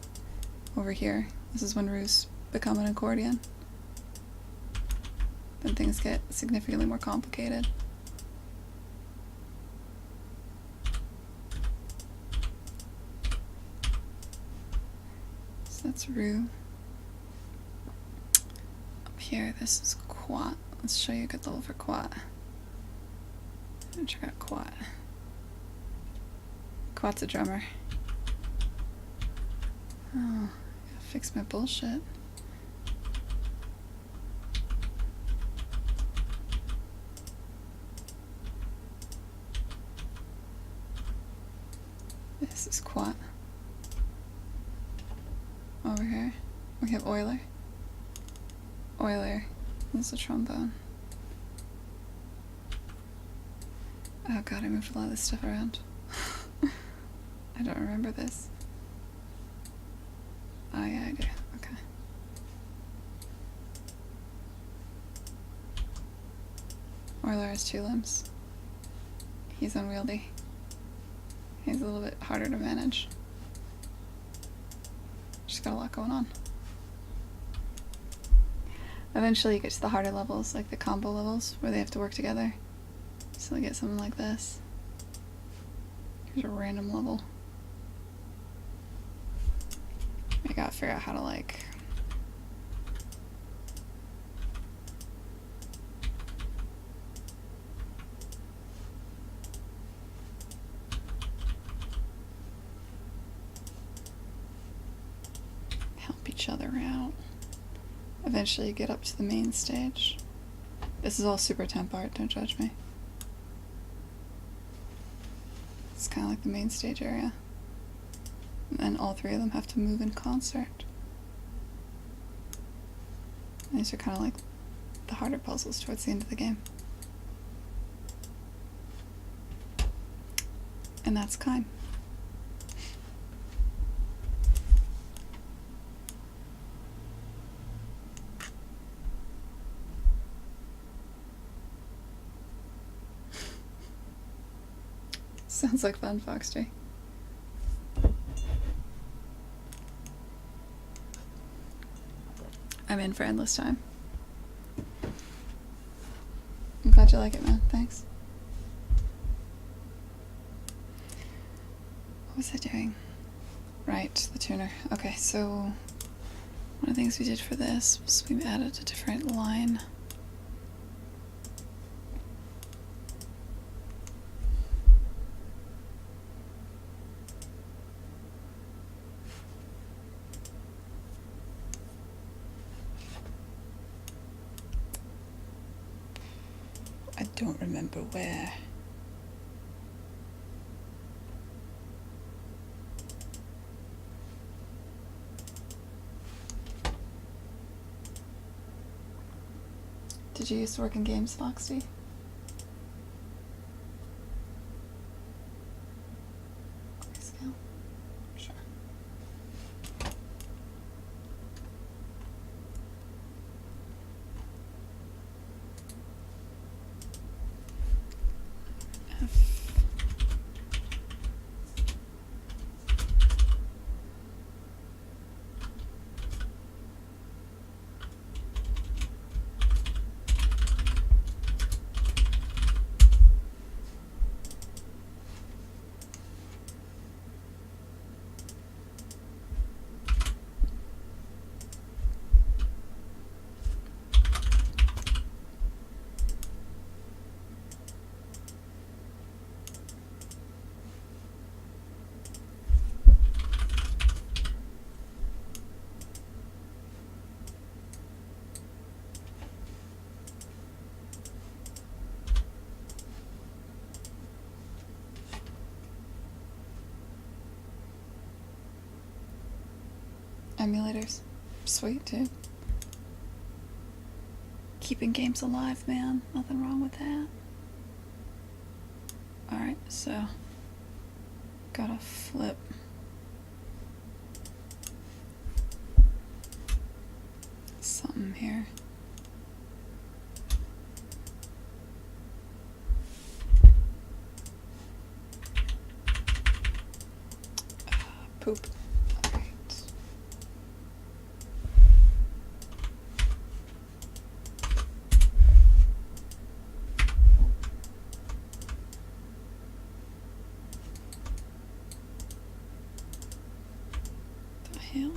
over here. This is when Rue's become an accordion. Then things get significantly more complicated. So that's Rue. Up here, this is Quat. Let's show you a good level for Quat. Check out Quat. Quat's a drummer. Oh, gotta fix my bullshit. This is Quat. Over here, we have Euler. Euler is a trombone. Oh god, I moved a lot of this stuff around. I don't remember this. Oh yeah, I do. Okay. Euler has 2 limbs. He's unwieldy. He's a little bit harder to manage. Just got a lot going on. Eventually you get to the harder levels, like the combo levels, where they have to work together. So they get something like this. Here's a random level. I gotta figure out how to like... help each other out. Eventually you get up to the main stage. This is all super temp art, don't judge me. It's kind of like the main stage area. And then all 3 of them have to move in concert. And these are kind of like the harder puzzles towards the end of the game. And that's kind. Sounds like fun, Foxtree. I'm in for endless time. I'm glad you like it, man. Thanks. What was I doing? Right, the tuner. Okay, so one of the things we did for this was we added a different line. I don't remember where. Did you used to work in games, Foxy? Grayscale? Sure. Emulators. Sweet, dude. Keeping games alive, man. Nothing wrong with that. Alright, so gotta flip. Something here. Poop. Hell.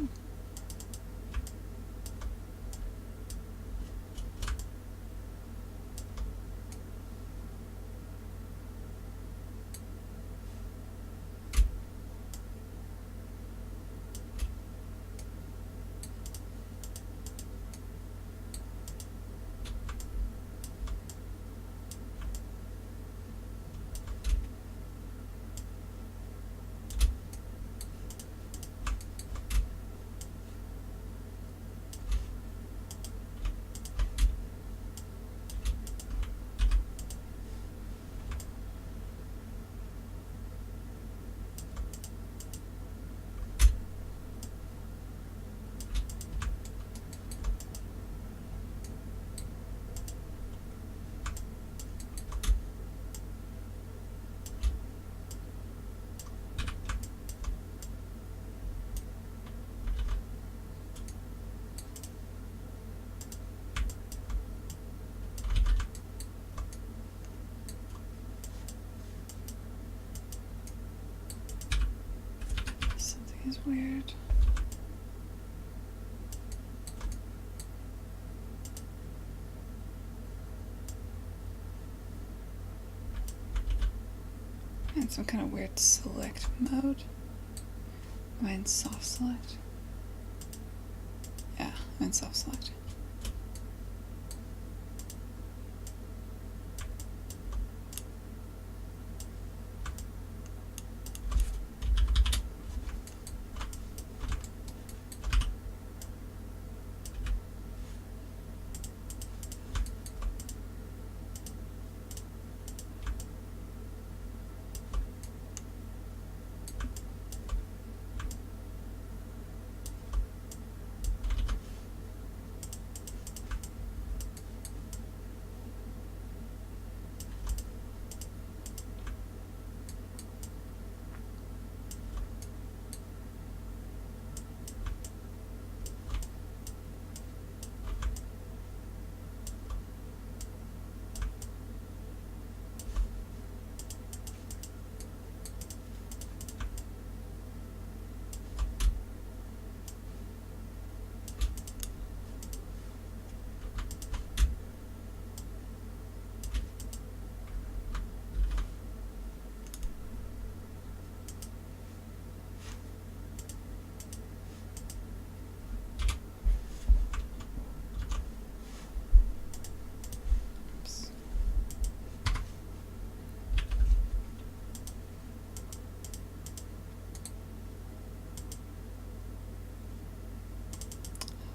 Something is weird. In some kind of weird select mode. Am I in soft select? Yeah, I'm in soft select.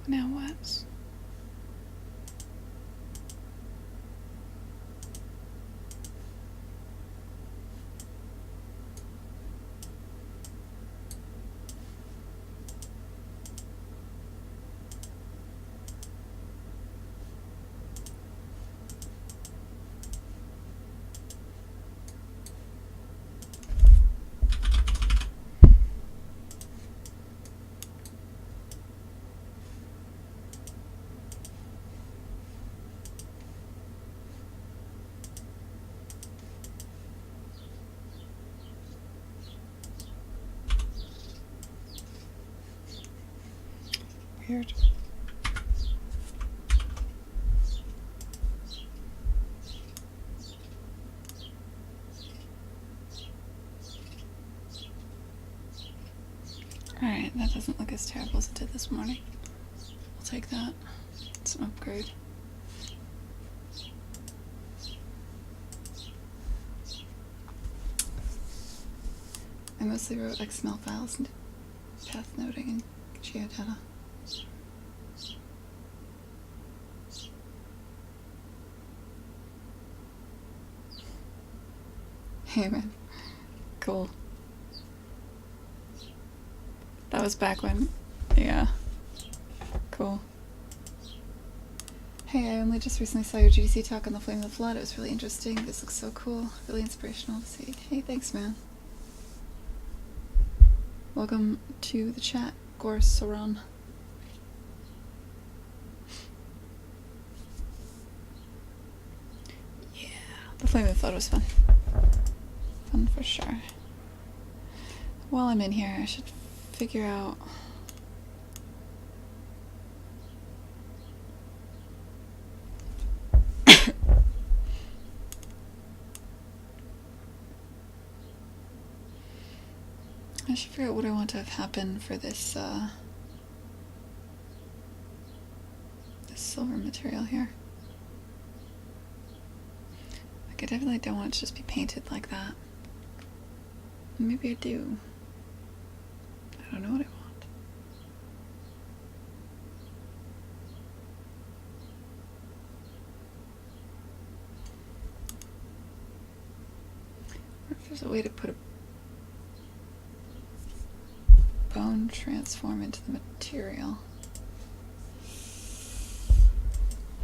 Now what? Weird. Alright, that doesn't look as terrible as it did this morning. I'll take that. It's an upgrade. I mostly wrote XML files and path noting and geodata. Hey man, cool. That was back when, yeah, cool. Hey, I only just recently saw your GDC talk on the Flame of the Flood. It was really interesting. This looks so cool. Really inspirational to see. Hey, thanks man. Welcome to the chat, Gorsoran. Yeah, the Flame of the Flood was fun. Fun for sure. While I'm in here, I should figure out I should figure out what I want to have happen for this this silver material here. Like, I definitely don't want it to just be painted like that. Maybe I do. I don't know what I want. Or if there's a way to put a bone transform into the material.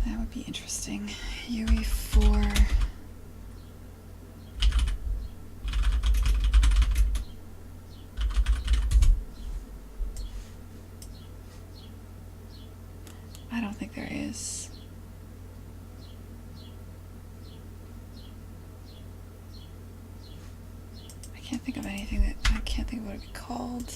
That would be interesting. UE4. I don't think there is. I can't think of anything that I can't think of what it would be called.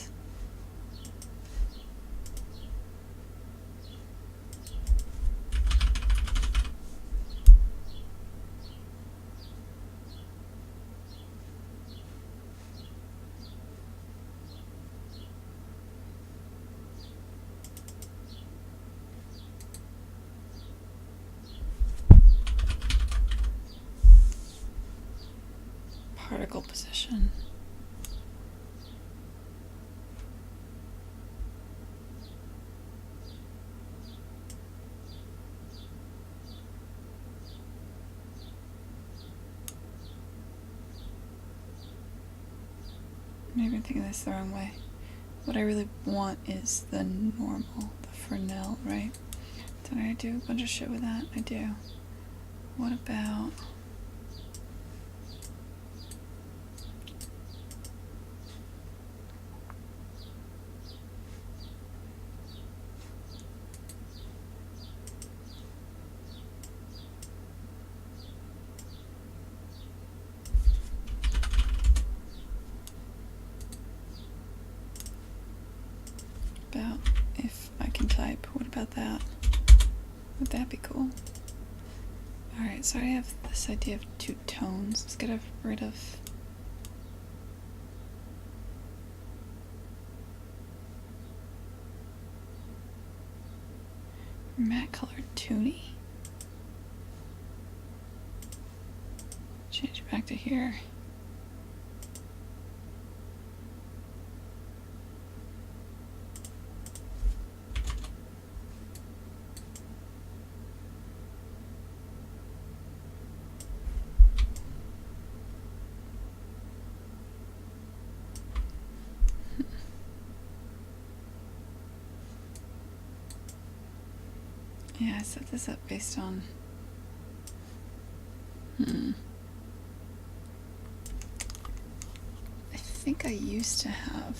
Particle position. Maybe I'm thinking this the wrong way. What I really want is the normal, the Fresnel, right? Don't I do a bunch of shit with that? I do. What about... if I can type, what about that? Would that be cool? Alright, so I have this idea of two tones. Let's get rid of... matte colored toonie. Change it back to here. Yeah, I set this up based on... I think I used to have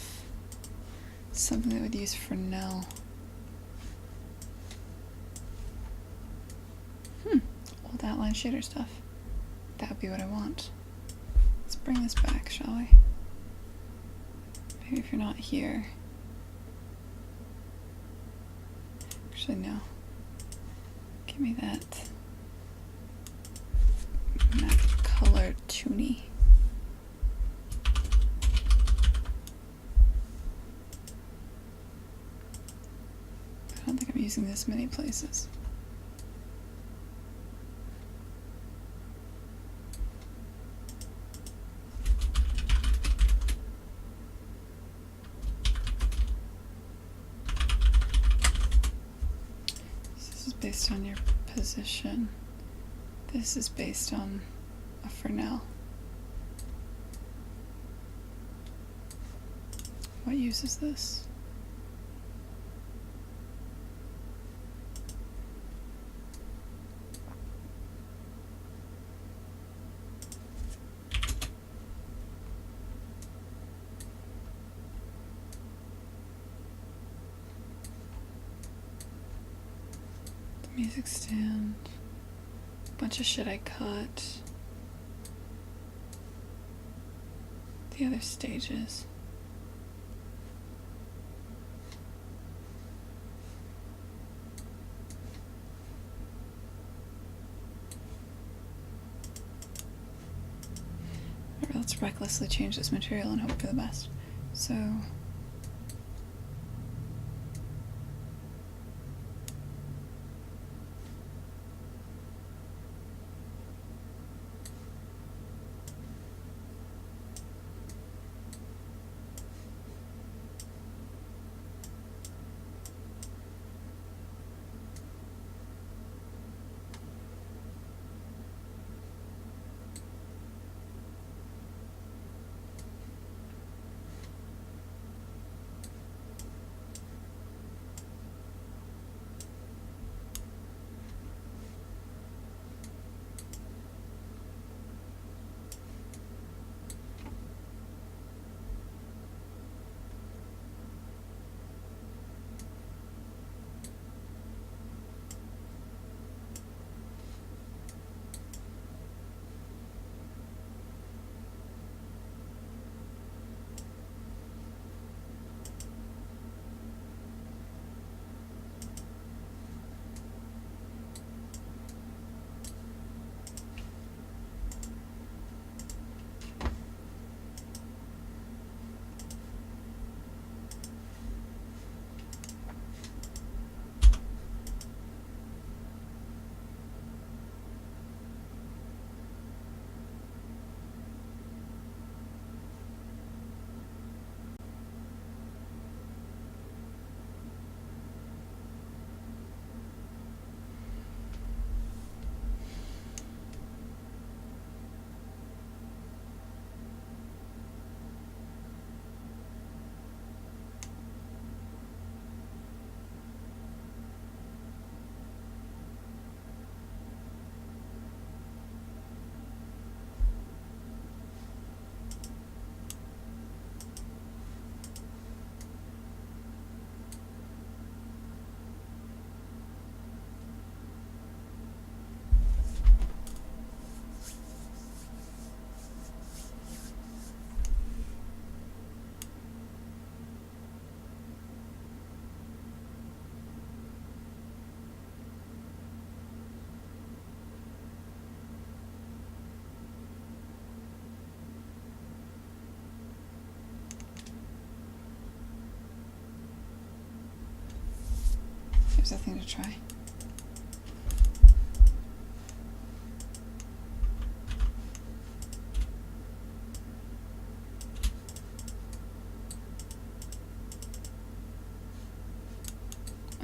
something that would use Fresnel. Old outline shader stuff. That would be what I want. Let's bring this back, shall we? Maybe if you're not here. Actually, no. Give me that map color toonie. I don't think I'm using this many places. Based on your position. This is based on a Fresnel. What use is this? Music stand, bunch of shit I cut, the other stages. Alright, let's recklessly change this material and hope for the best. So here's a thing to try.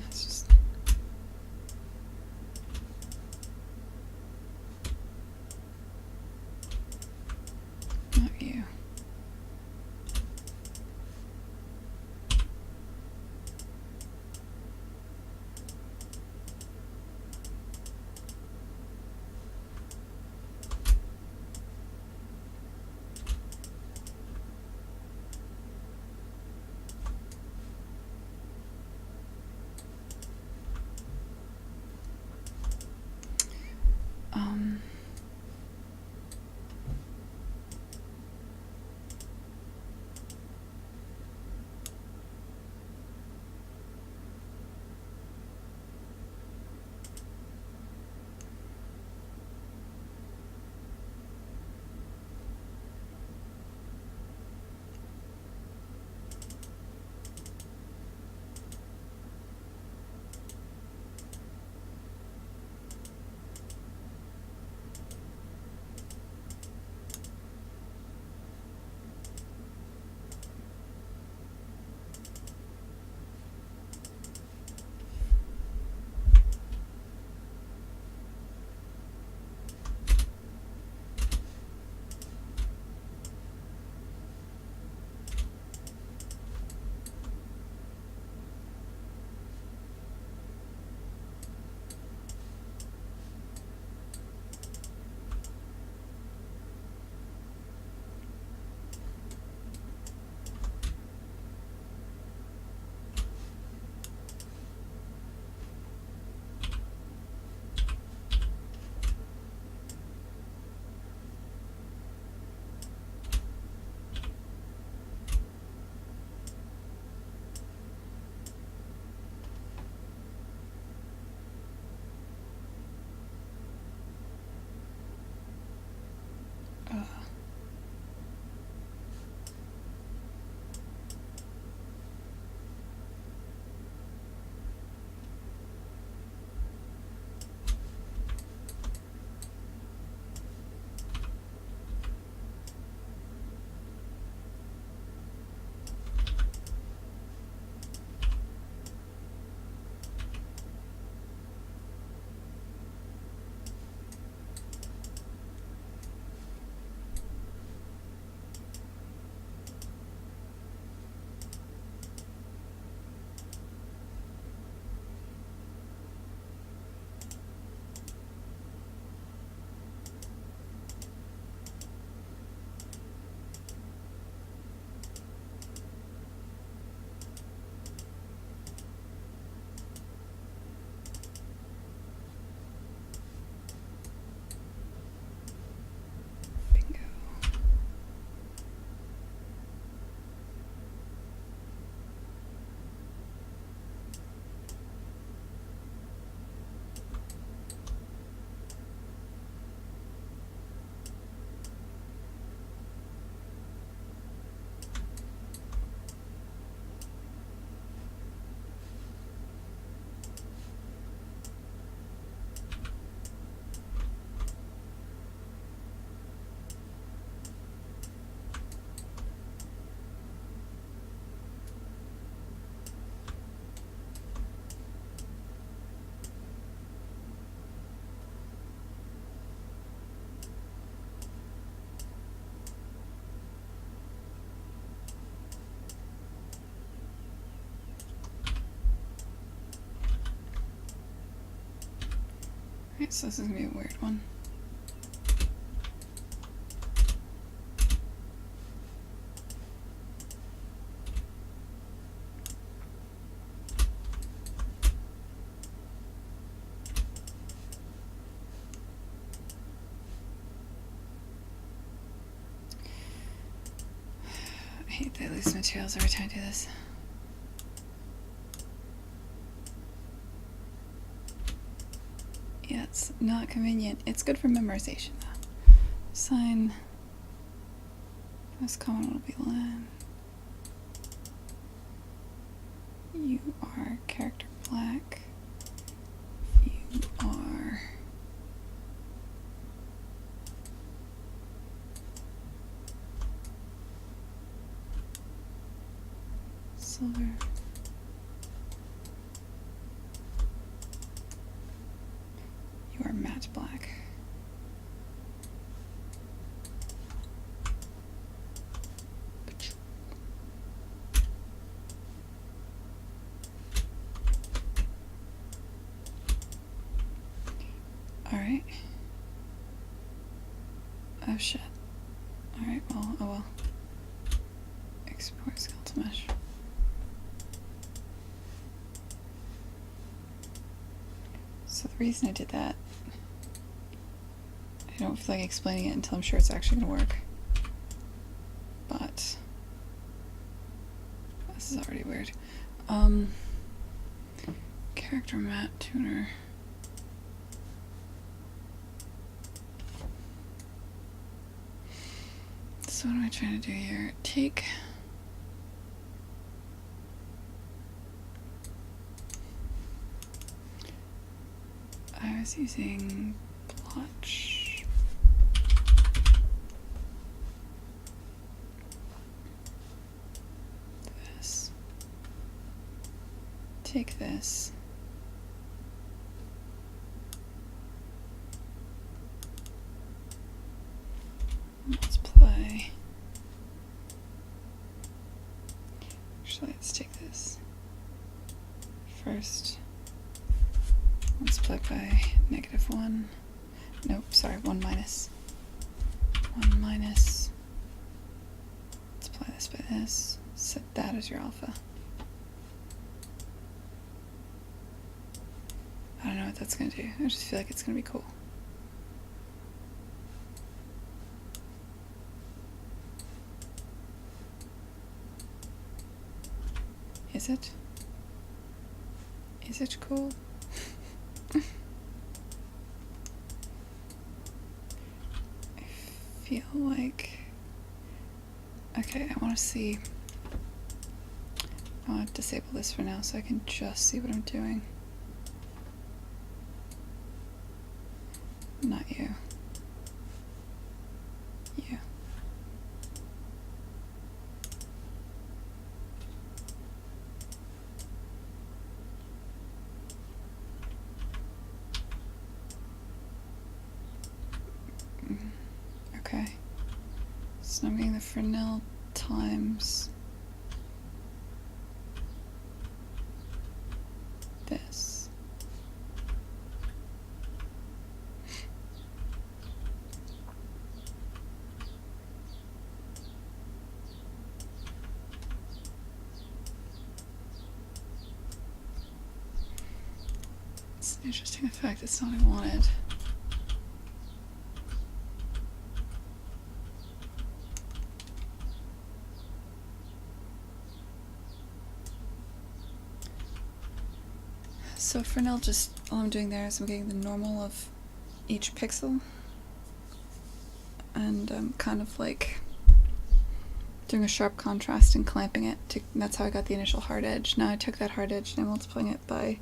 It's just not you. Alright, so this is gonna be a weird one. I hate the loose materials every time I do this. Yeah, it's not convenient. It's good for memorization though. Sign. Most common will be len. You are character black. You are silver. You are matte black. Alright. Oh shit. Alright, well, oh well. Export skeletal mesh. So the reason I did that, I don't feel like explaining it until I'm sure it's actually gonna work. But this is already weird. Character matte tuner. So what am I trying to do here? Take I was using blotch. This. Take this. Multiply. Actually, let's take this first. Multiply by -1. Nope, sorry, 1 minus. 1 minus. Multiply this by this. Set that as your alpha. I don't know what that's gonna do. I just feel like it's gonna be cool. Is it? Is it cool? I feel like... Okay, I want to see... I want to disable this for now so I can just see what I'm doing. Not you. You. Okay. So I'm getting the Fresnel times this. It's an interesting effect. It's not what I wanted. So for now, just all I'm doing there is I'm getting the normal of each pixel, and I'm kind of like doing a sharp contrast and clamping it. That's how I got the initial hard edge. Now I took that hard edge and I'm multiplying it by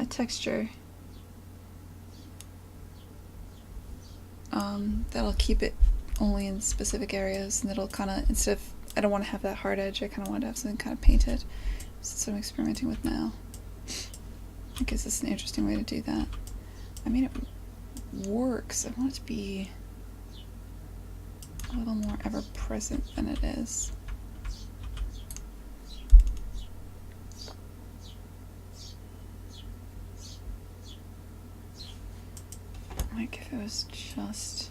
a texture. That'll keep it only in specific areas, and it'll kind of, instead of, I don't want to have that hard edge, I kind of want to have something kind of painted. So that's what I'm experimenting with now. I guess it's an interesting way to do that. I mean, it works. I want it to be a little more ever-present than it is. if it was just...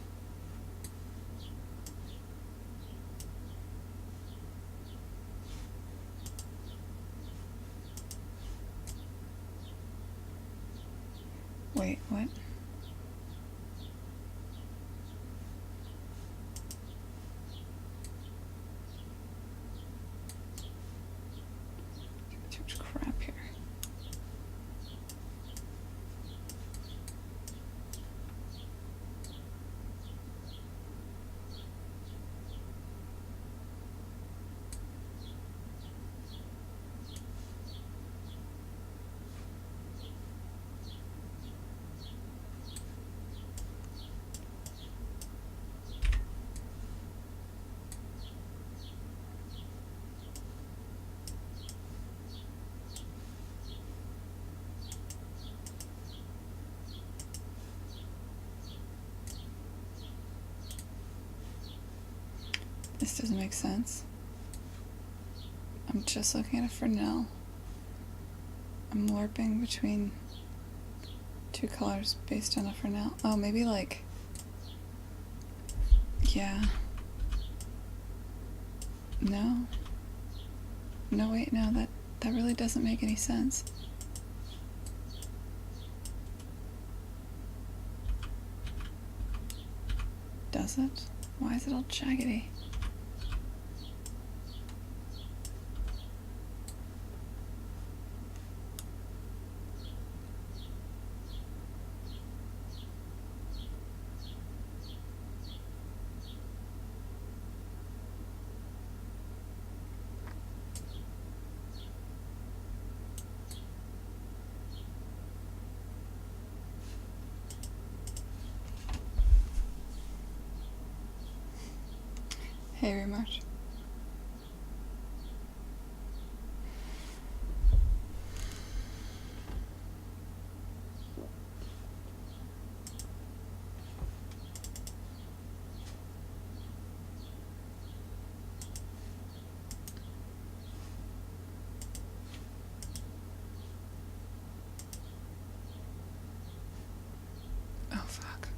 Wait, what? Too much crap here. This doesn't make sense. I'm just looking at a Fresnel. I'm warping between two colors based on a Fresnel. Oh, maybe like... Yeah. No. No, wait, no, that really doesn't make any sense. Does it? Why is it all jaggedy? Hey, Remarch. Oh, fuck.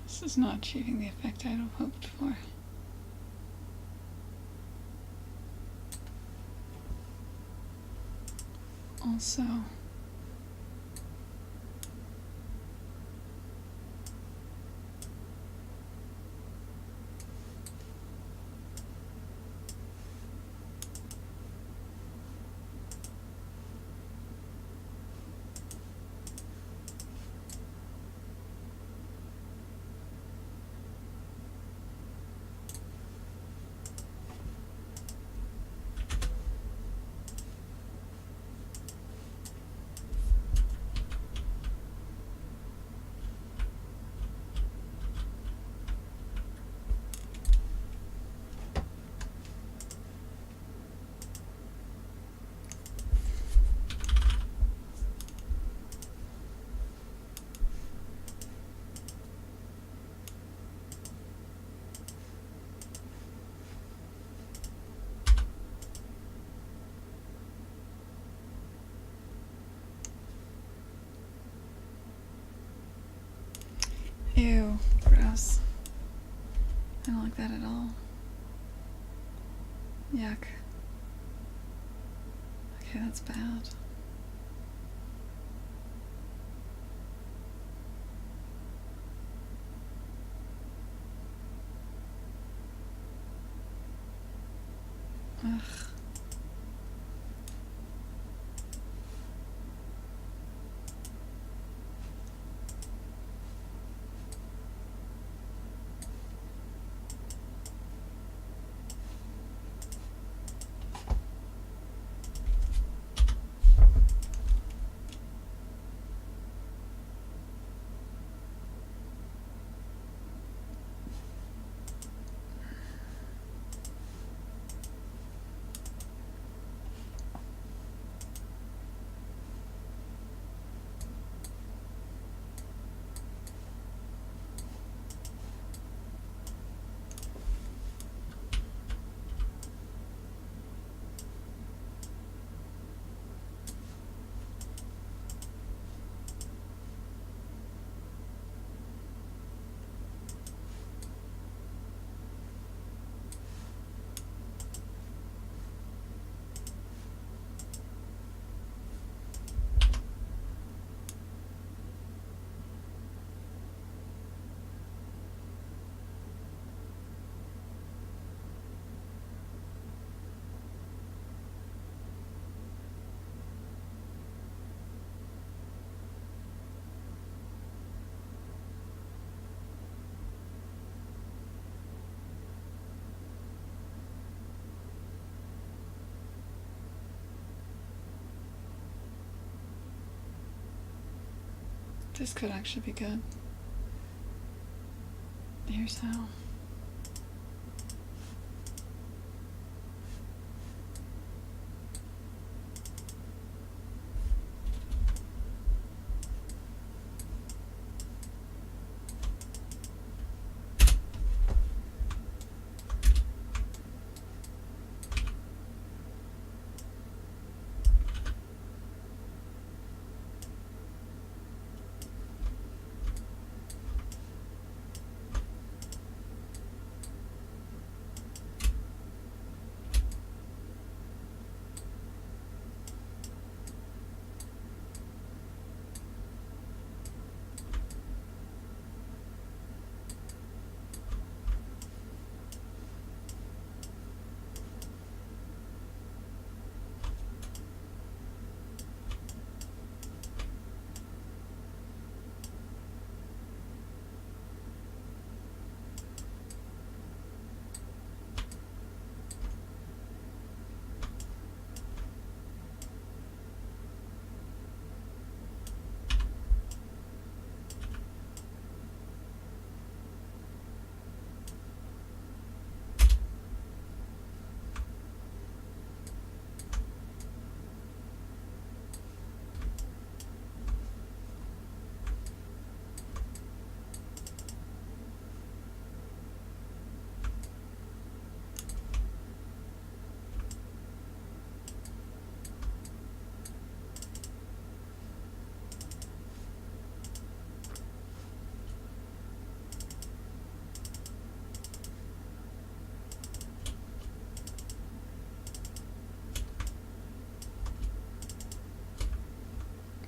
This is not achieving the effect I'd have hoped for. Also, Ew, gross. I don't like that at all. Yuck. Okay, that's bad. Ugh. This could actually be good. Here's how.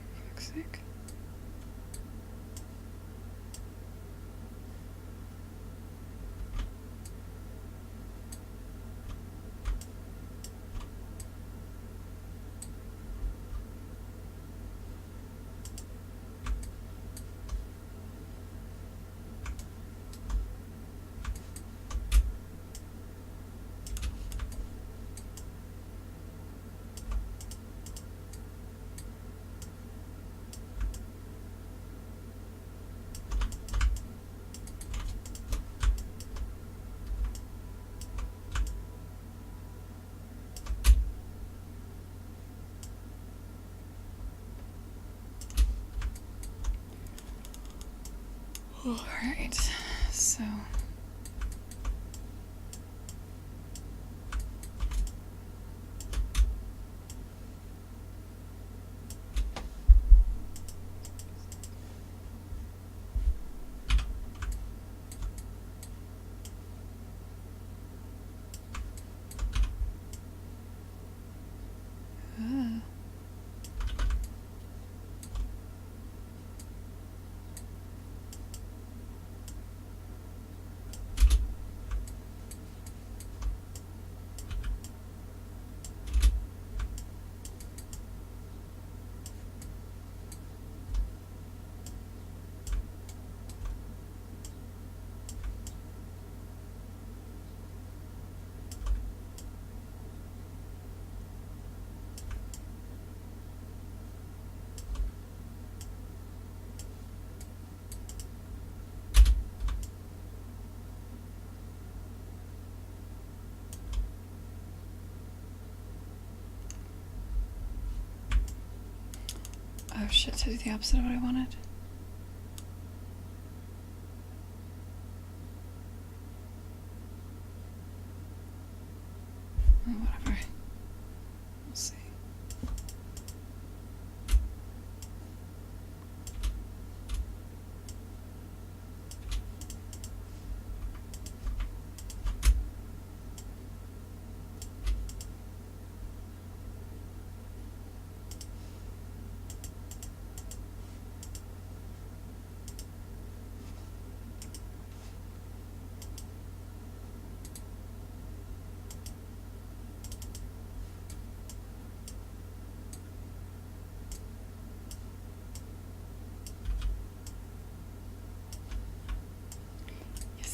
For fuck's sake. Alright, so Oh shit, to do the opposite of what I wanted. Oh, whatever. We'll see.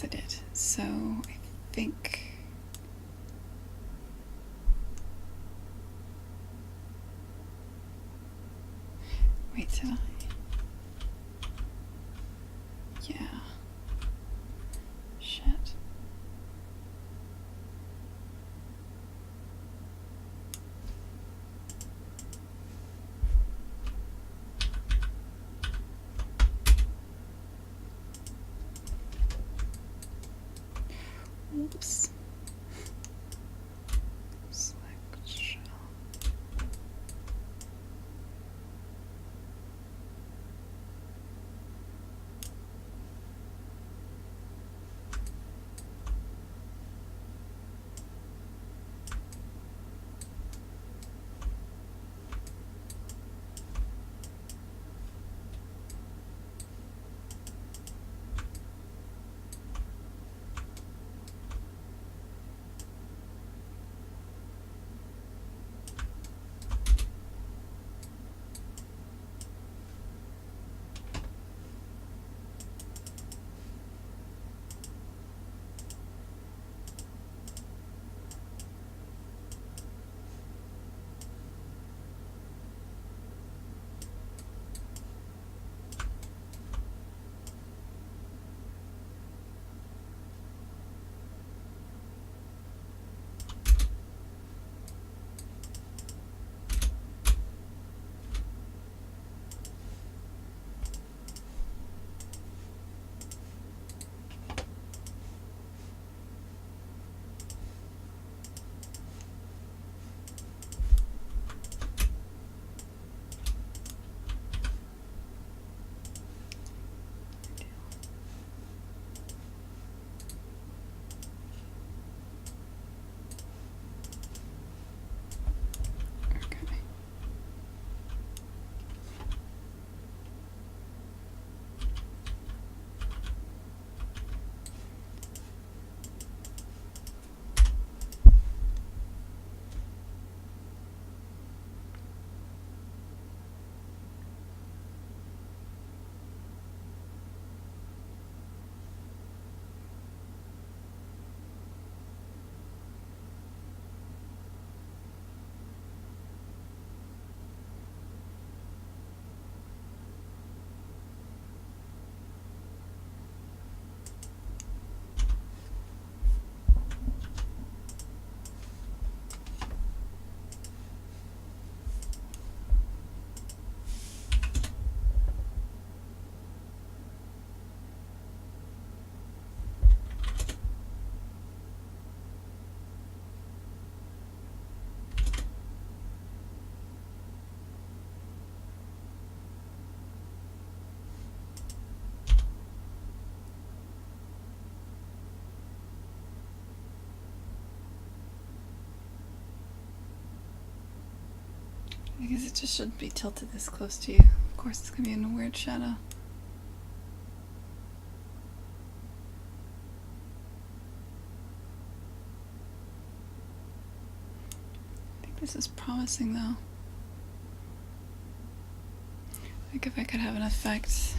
I did. So I think wait till yeah. Shit. Oops. Select shell. Okay. I guess it just shouldn't be tilted this close to you. Of course, it's gonna be in a weird shadow. I think this is promising though. Like if I could have an effect.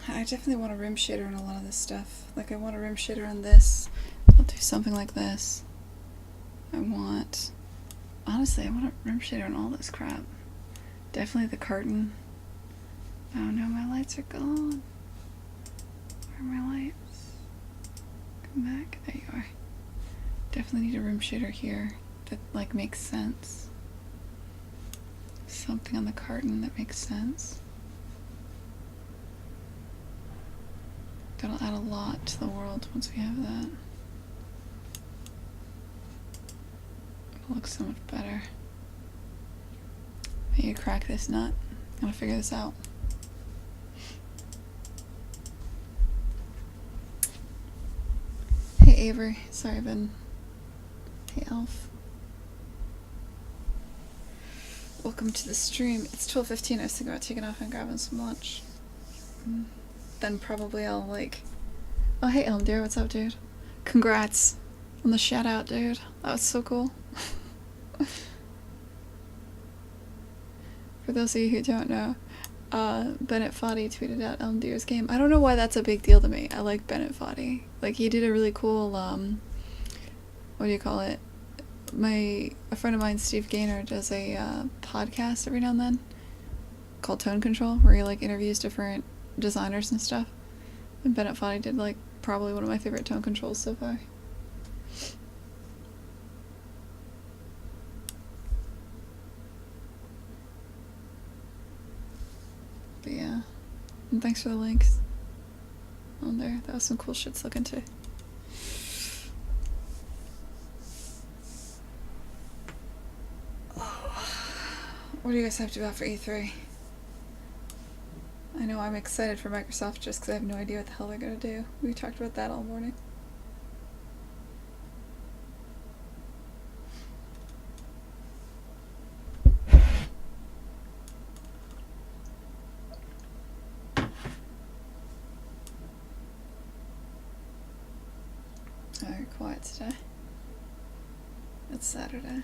I definitely want a rim shader in a lot of this stuff. Like I want a rim shader on this. I'll do something like this. Honestly, I want a rim shader on all this crap. Definitely the curtain. Oh no, my lights are gone. Where are my lights? Come back. There you are. Definitely need a rim shader here that like makes sense. something on the carton that makes sense. That'll add a lot to the world once we have that. It'll look so much better. I need to crack this nut. I'm gonna figure this out. Hey Avery, sorry I've been... Hey Elf. Welcome to the stream. It's 12:15. I was thinking about taking off and grabbing some lunch. Then probably I'll like... Oh hey Elm Deer, what's up dude? Congrats on the shout out dude. That was so cool. For those of you who don't know, Bennett Foddy tweeted out Elm Deer's game. I don't know why that's a big deal to me. I like Bennett Foddy. Like he did a really cool, what do you call it? A friend of mine, Steve Gaynor, does a podcast every now and then called Tone Control, where he like interviews different designers and stuff. And Bennett Foddy did like probably one of my favorite tone controls so far. But yeah, and thanks for the links on there. That was some cool shit to look into. What do you guys have to do after E3? I know I'm excited for Microsoft just because I have no idea what the hell they're gonna do. We talked about that all morning. Very quiet today. It's Saturday.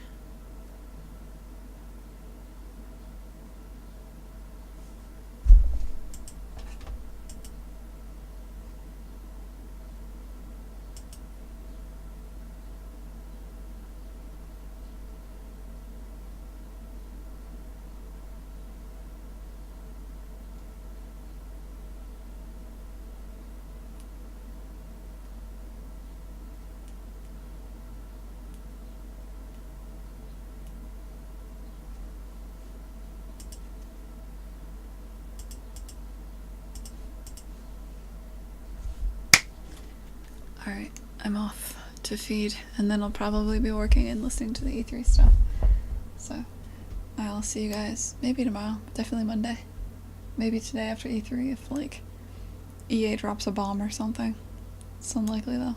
Alright, I'm off to feed, and then I'll probably be working and listening to the E3 stuff. So, I'll see you guys maybe tomorrow, definitely Monday. Maybe today after E3 if, like, EA drops a bomb or something. It's unlikely though.